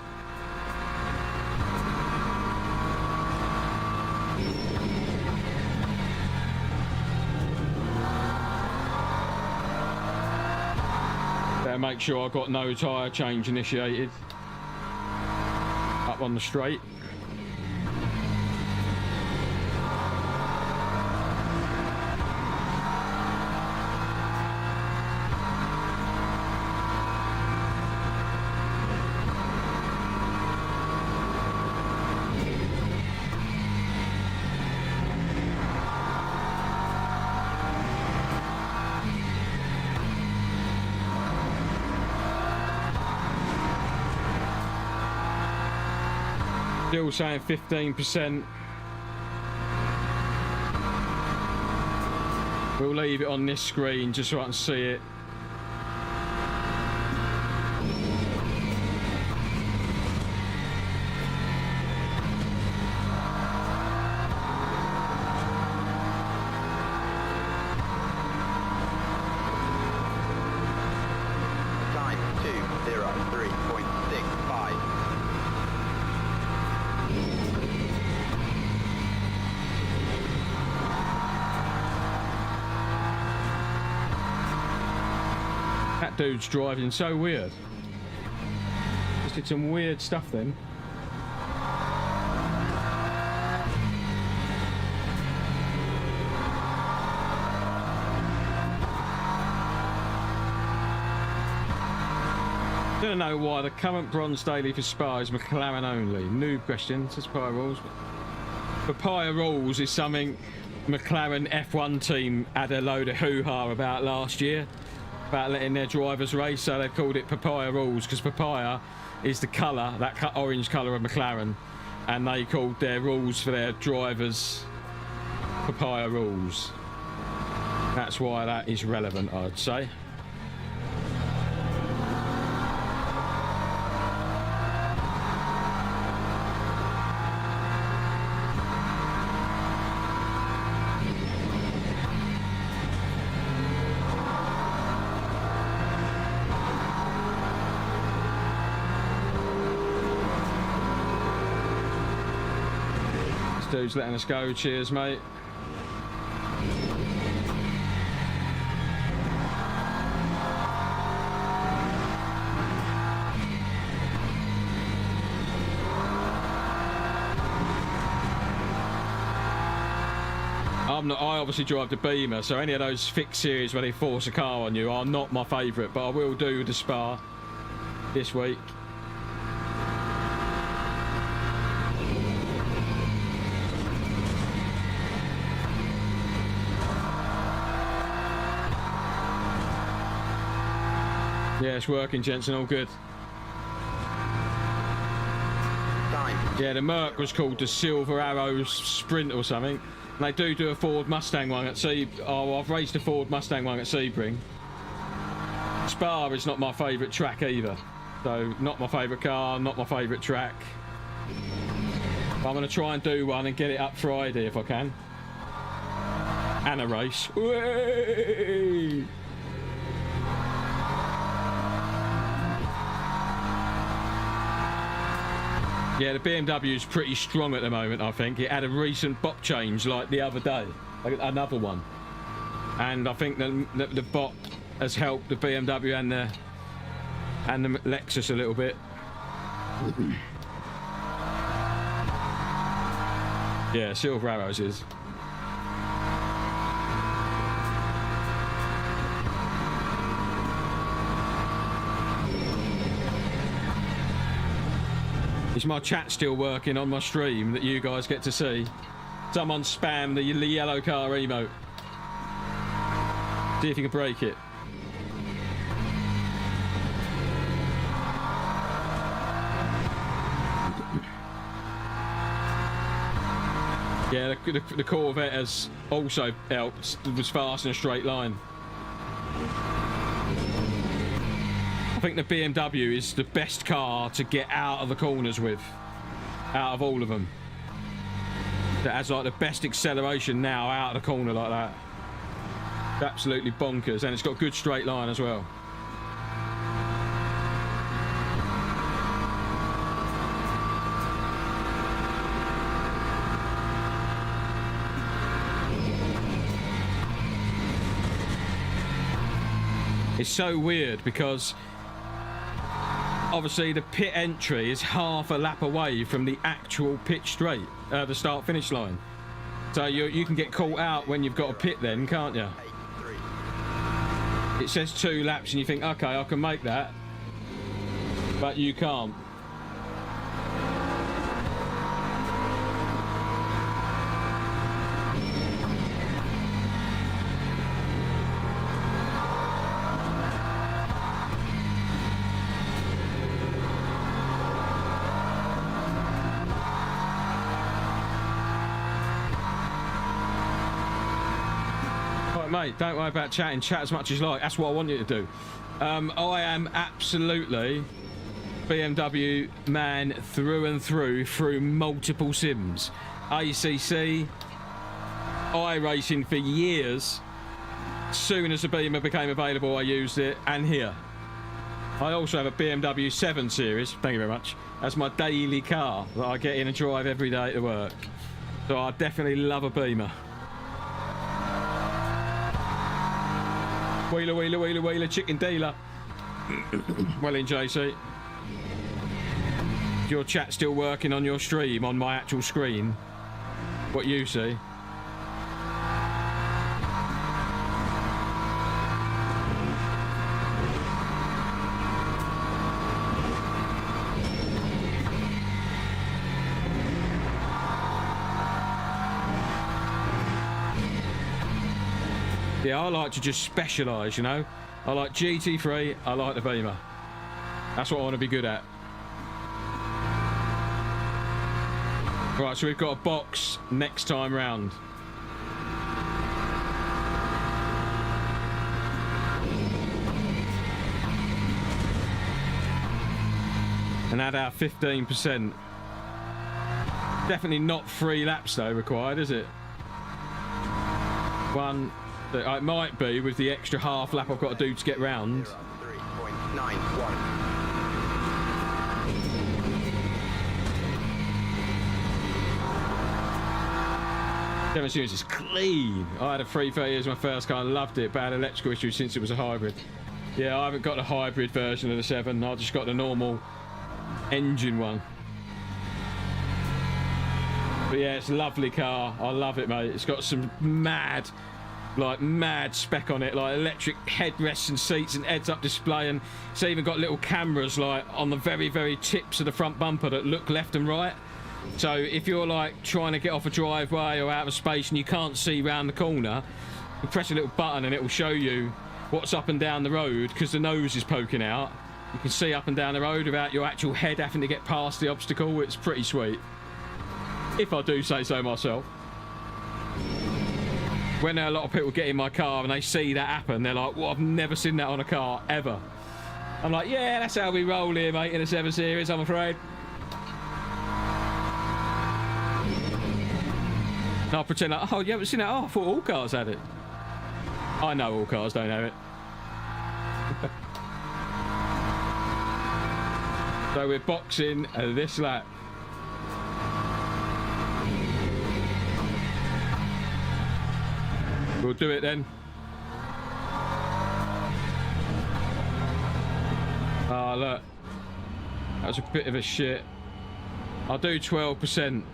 Make sure I've got no tyre change initiated up on the straight. Still saying 15%. We'll leave it on this screen just so I can see it. Time 2:03.65. That dude's driving so weird. Just did some weird stuff then. Don't know why the current bronze daily for Spa is McLaren only. Noob question, says Papaya Rules. Papaya Rules is something McLaren F1 team had a load of hoo-ha about last year. About letting their drivers race, so they called it Papaya Rules because papaya is the colour, that orange colour of McLaren, and they called their rules for their drivers Papaya Rules. That's why that is relevant, I'd say. Dude's letting us go. Cheers, mate. I'm not. I obviously drive the Beamer, so any of those fixed series where they force a car on you are not my favourite. But I will do the Spa this week. Yeah, it's working, Jensen. All good. Time. Yeah, the Merc was called the Silver Arrow Sprint or something. And they do a Ford Mustang one at Sea. Oh, I've raced a Ford Mustang one at Sebring. Spa is not my favourite track either. So, not my favourite car, not my favourite track. I'm going to try and do one and get it up Friday if I can. And a race. Whee! Yeah, the BMW is pretty strong at the moment, I think. It had a recent bop change like the other day, like another one. And I think the bop has helped the BMW and the Lexus a little bit. Yeah, Silver Arrows is. Is my chat still working on my stream that you guys get to see? Someone spam the yellow car emote. See if you can break it. Yeah, the Corvette has also helped. It was fast in a straight line. I think the BMW is the best car to get out of the corners with, out of all of them. That has like the best acceleration now out of the corner like that. It's absolutely bonkers, and it's got good straight line as well. It's so weird because obviously the pit entry is half a lap away from the actual pit straight, the start finish line. So you can get caught out when you've got a pit then, can't you? It says 2 laps and you think, okay, I can make that, but you can't. Mate, don't worry about chatting. Chat as much as you like. That's what I want you to do. I am absolutely BMW man through and through multiple sims. ACC, iRacing for years. As soon as the Beamer became available, I used it, and here. I also have a BMW 7 Series, thank you very much, as my daily car that I get in and drive every day to work. So I definitely love a Beamer. Wheeler, wheeler, wheeler, wheeler, chicken dealer. Well in, JC. Is your chat still working on your stream, on my actual screen? What you see? Yeah, I like to just specialise, you know. I like GT3, I like the Beamer. That's what I want to be good at. Right, so we've got a box next time round. And add our 15%. Definitely not 3 laps though required, is it? One. It might be with the extra half lap I've got to do to get round. 3.91. 7 Series is clean. I had a 330 as my first car, I loved it, but I had electrical issues since it was a hybrid. Yeah, I haven't got the hybrid version of the 7, I just got the normal engine one. But But yeah, it's a lovely car. I love it, mate. It's got some mad spec on it, like electric headrests and seats and heads-up display, and it's even got little cameras like on the very, very tips of the front bumper that look left and right. So if you're like trying to get off a driveway or out of space and you can't see round the corner, you press a little button and it will show you what's up and down the road because the nose is poking out. You can see up and down the road without your actual head having to get past the obstacle. It's pretty sweet, if I do say so myself. When a lot of people get in my car and they see that happen, they're like, well, I've never seen that on a car, ever. I'm like, yeah, that's how we roll here, mate, in a 7 Series, I'm afraid. And I'll pretend like, oh, you haven't seen that? Oh, I thought all cars had it. I know all cars don't have it. So we're boxing this lap. We'll do it then. Oh, look. That was a bit of a shit. I'll do 12%.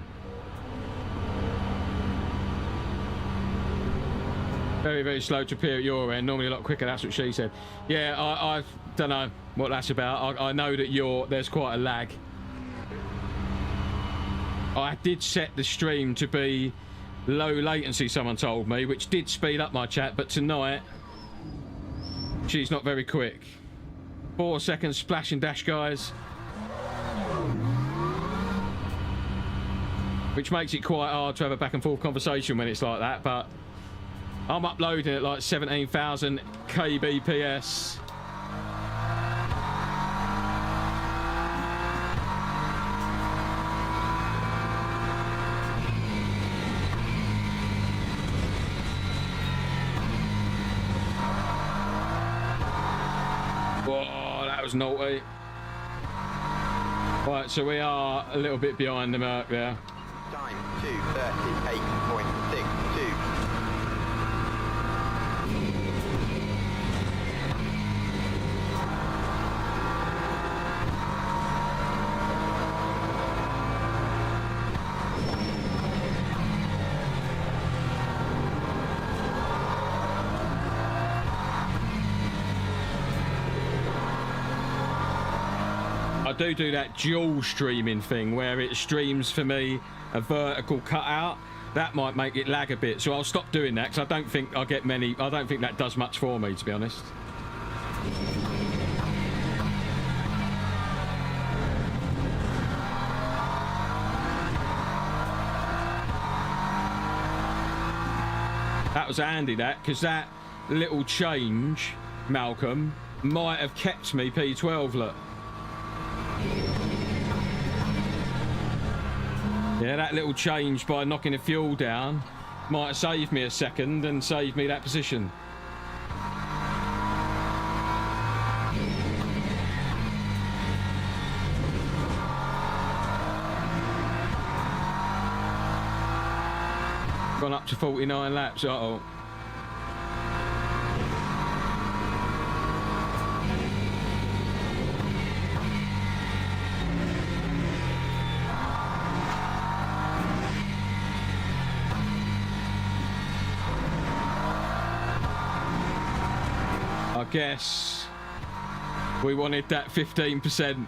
Very, very slow to appear at your end. Normally a lot quicker, that's what she said. Yeah, I don't know what that's about. I know that there's quite a lag. I did set the stream to be low latency, someone told me, which did speed up my chat, but tonight she's not very quick. 4 seconds splash and dash, guys, which makes it quite hard to have a back and forth conversation when it's like that. But I'm uploading at like 17,000 kbps. Naughty. Right, so we are a little bit behind the mark there. Time 2:38.62. I do that dual streaming thing where it streams for me a vertical cutout. That might make it lag a bit, so I'll stop doing that because I don't think I get many. I don't think that does much for me, to be honest. That was handy, that, because that little change, Malcolm, might have kept me P12, look. Yeah, that little change by knocking the fuel down might have saved me a second and saved me that position. Gone up to 49 laps, uh-oh. I guess we wanted that 15%.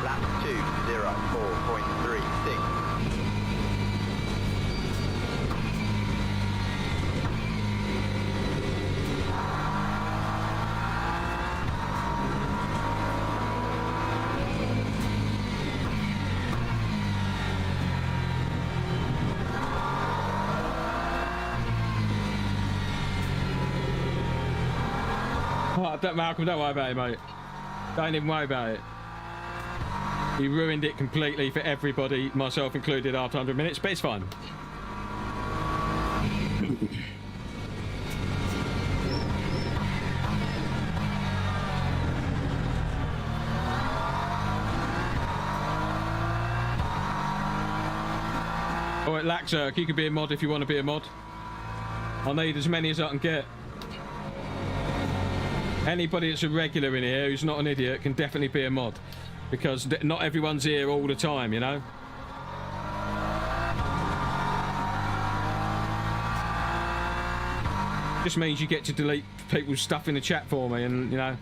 Lap 2:04.36. Oh, Malcolm, don't worry about it, mate. Don't even worry about it. He ruined it completely for everybody, myself included, after 100 minutes, but it's fine. All right, Laxerk, you can be a mod if you want to be a mod. I'll need as many as I can get. Anybody that's a regular in here who's not an idiot can definitely be a mod. Because not everyone's here all the time, you know? Just means you get to delete people's stuff in the chat for me and, you know,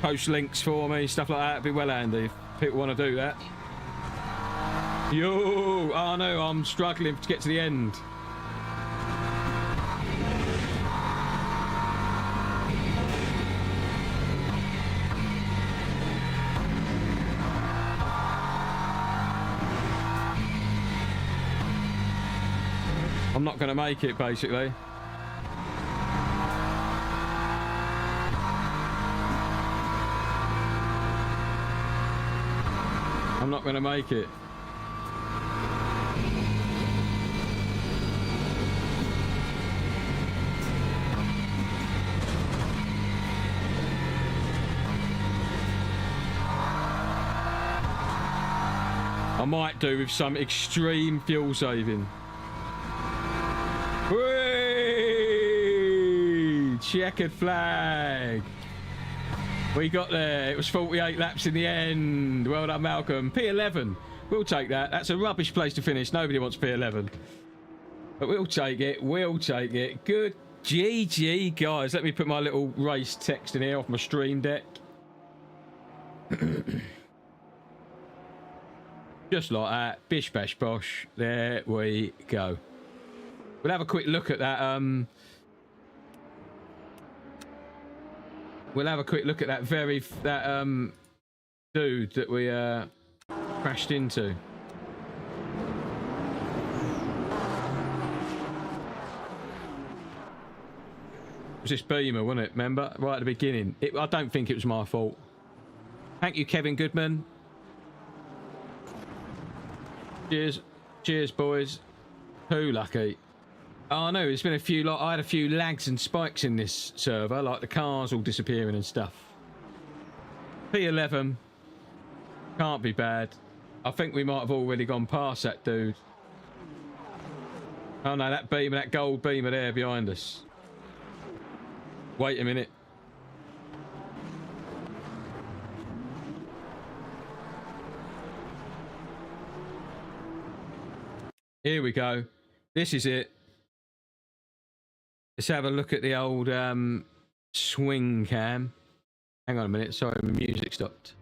post links for me, stuff like that. It'd be well handy if people want to do that. Yo! Oh no, I'm struggling to get to the end. I'm not going to make it, basically. I'm not going to make it. I might do with some extreme fuel saving. Whee! Checkered flag. We got there. It was 48 laps in the end. Well done, Malcolm. P11. We'll take that. That's a rubbish place to finish. Nobody wants P11. But we'll take it. We'll take it. Good GG, guys. Let me put my little race text in here off my stream deck. Just like that. Bish, bash, bosh. There we go. We'll have a quick look at that. We'll have a quick look at that dude that we crashed into. It was this Beamer, wasn't it? Remember? Right at the beginning. I don't think it was my fault. Thank you, Kevin Goodman. Cheers. Cheers, boys. Who lucky? Oh no, there's been a few, like, I had a few lags and spikes in this server, like the cars all disappearing and stuff. P11. Can't be bad. I think we might have already gone past that dude. Oh no, that Beamer, that gold Beamer there behind us. Wait a minute. Here we go. This is it. Let's have a look at the old swing cam. Hang on a minute. Sorry, my music stopped.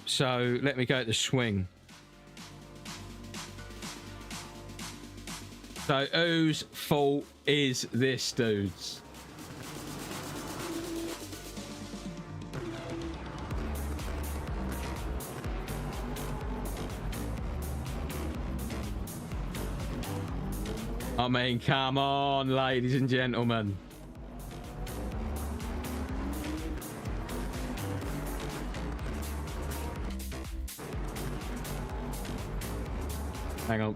So let me go to swing. So whose fault is this, dudes? I mean, come on, ladies and gentlemen. Hang on.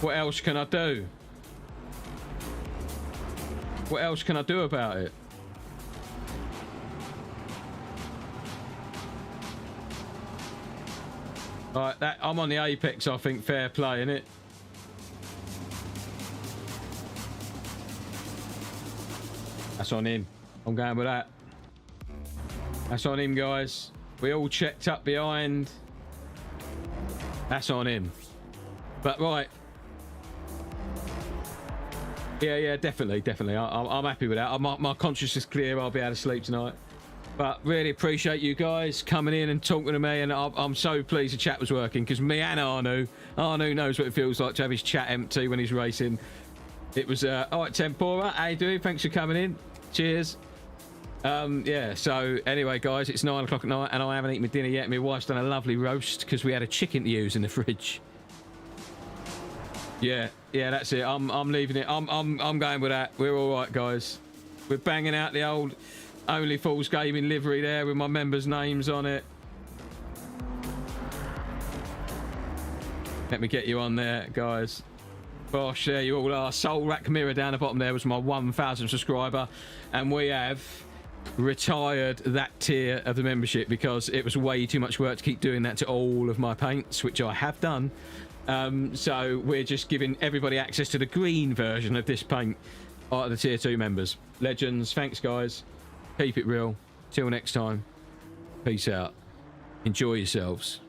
What else can I do? What else can I do about it? Right, that I'm on the apex, I think. Fair play, innit? That's on him. I'm going with that. That's on him, guys. We all checked up behind. That's on him. But right. Yeah, definitely. I'm happy with that. My conscience is clear. I'll be able to sleep tonight. But really appreciate you guys coming in and talking to me, and I'm so pleased the chat was working, because me and Arnu knows what it feels like to have his chat empty when he's racing. It was all right. Tempora, how you doing? Thanks for coming in. Cheers. Yeah, so anyway, guys, it's 9 o'clock at night and I haven't eaten my dinner yet. My wife's done a lovely roast because we had a chicken to use in the fridge. Yeah, that's it. I'm leaving it. I'm going with that. We're all right, guys. We're banging out the old Only Fools Gaming livery there with my members' names on it. Let me get you on there, guys. Bosh, there you all are. Soul Rack Mirror down the bottom there was my 1,000 subscriber. And we have retired that tier of the membership because it was way too much work to keep doing that to all of my paints, which I have done. So we're just giving everybody access to the green version of this paint out of the tier 2 members. Legends, thanks guys. Keep it real. Till next time. Peace out. Enjoy yourselves.